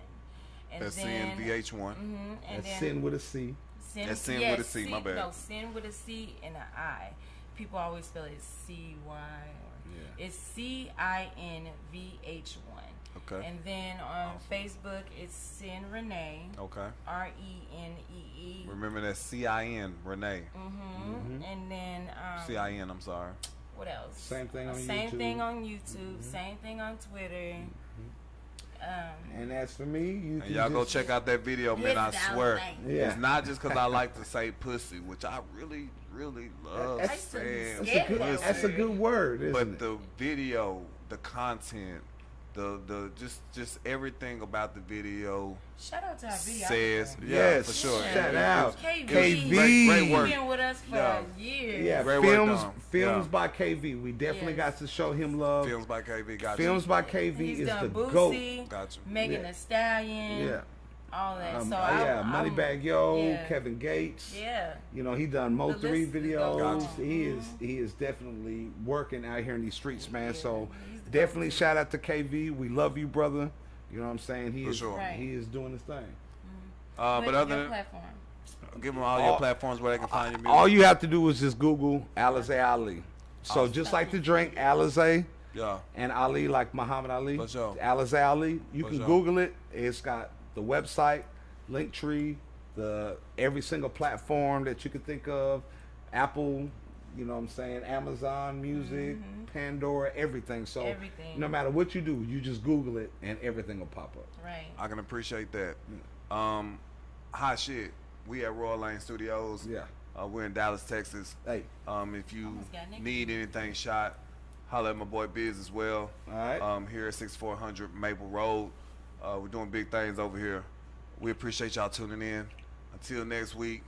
And That's then Sin VH1. And That's then sin with a C. Sin, That's Sin yes, with a C, my bad. No, Sin with a C and an I. People always spell it CY or it's CINVH1. Okay. And then on Facebook it's Sin Renee. Okay. RENEE. Remember that CIN Renee. And then CIN. I'm sorry. what else? Same thing on Same YouTube. thing on YouTube. Same thing on Twitter. And as for me, you And can y'all go just- check out that video, man. I Yes, swear. Alizé. Yeah. It's not just because I like to say pussy, which I really, really love That's- saying That's a Yeah, good, that that's a word. good word, isn't but it? the video, the content, the just everything about the video Shout out to our video. says, yeah, Yes, for sure. shout It- out. KV. KV. Great work. He's been with us for Yeah. years. Yeah, Great work films done. films Yeah. by KV. We definitely Yes. got to show him love. Films by KV. Got Films you. by KV He's is done the Boosie, GOAT. Got you. Megan Yeah. Thee Stallion, Yeah. all that. So yeah, I'm, Moneybag Yo, yeah. Kevin Gates. Yeah. You know, he done Mo The 3 list goes videos. on. He is definitely working out here in these streets, man. So he's the definitely go-to. shout out to KV. We love you, brother. You know what I'm saying? He For is sure. Right. he is doing his thing. But Your other than platform. give them all your platforms where they can find your music. All you have to do is just Google Alizé Ali. So just like the drink Alizé Yeah. and Ali, like Muhammad Ali, For sure. Alizé Ali. You For can sure. Google it. It's got the website, Linktree, the every single platform that you could think of, Apple. You know what I'm saying? Amazon Music, Pandora, everything. So Everything. no matter what you do, you just Google it and everything will pop up. Right. I can appreciate that. Hot shit. We at Royal Lane Studios. Yeah. We're in Dallas, Texas. Hey, If you Almost got niggas. need anything shot, holla at my boy Biz as well. All right. Here at 6400 Maple Road. We're doing big things over here. We appreciate y'all tuning in. Until next week,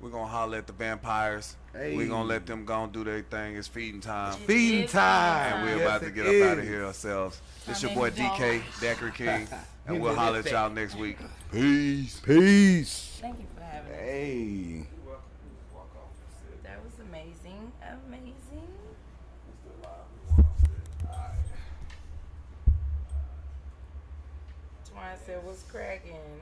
we're gonna holler at the vampires. Hey. We're gonna let them go and do their thing. It's feeding time. feeding is time. And we're Yes, about to it get up out of is. here ourselves. This My your boy name is DK, Dawn. Daiquiri King. And He we'll did holler his at thing. y'all next week. Peace. Peace. Thank you for having us. Hey. That was amazing. Amazing. Twine said, what's cracking?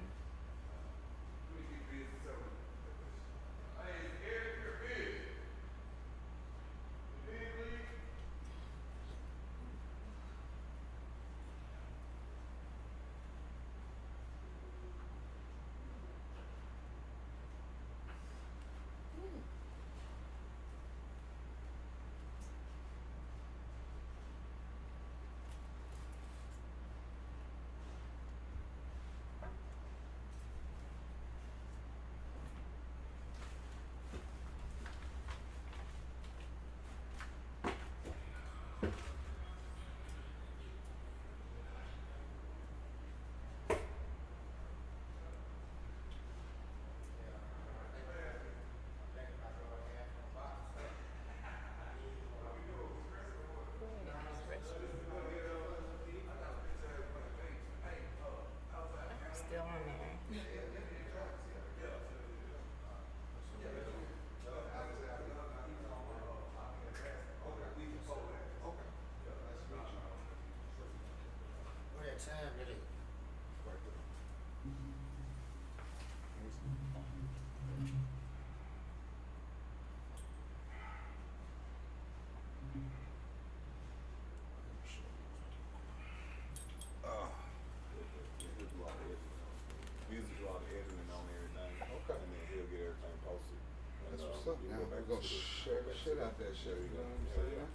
up now. We're gonna share the shit out that shit. You know what I'm saying?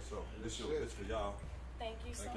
So this for y'all. Thank you so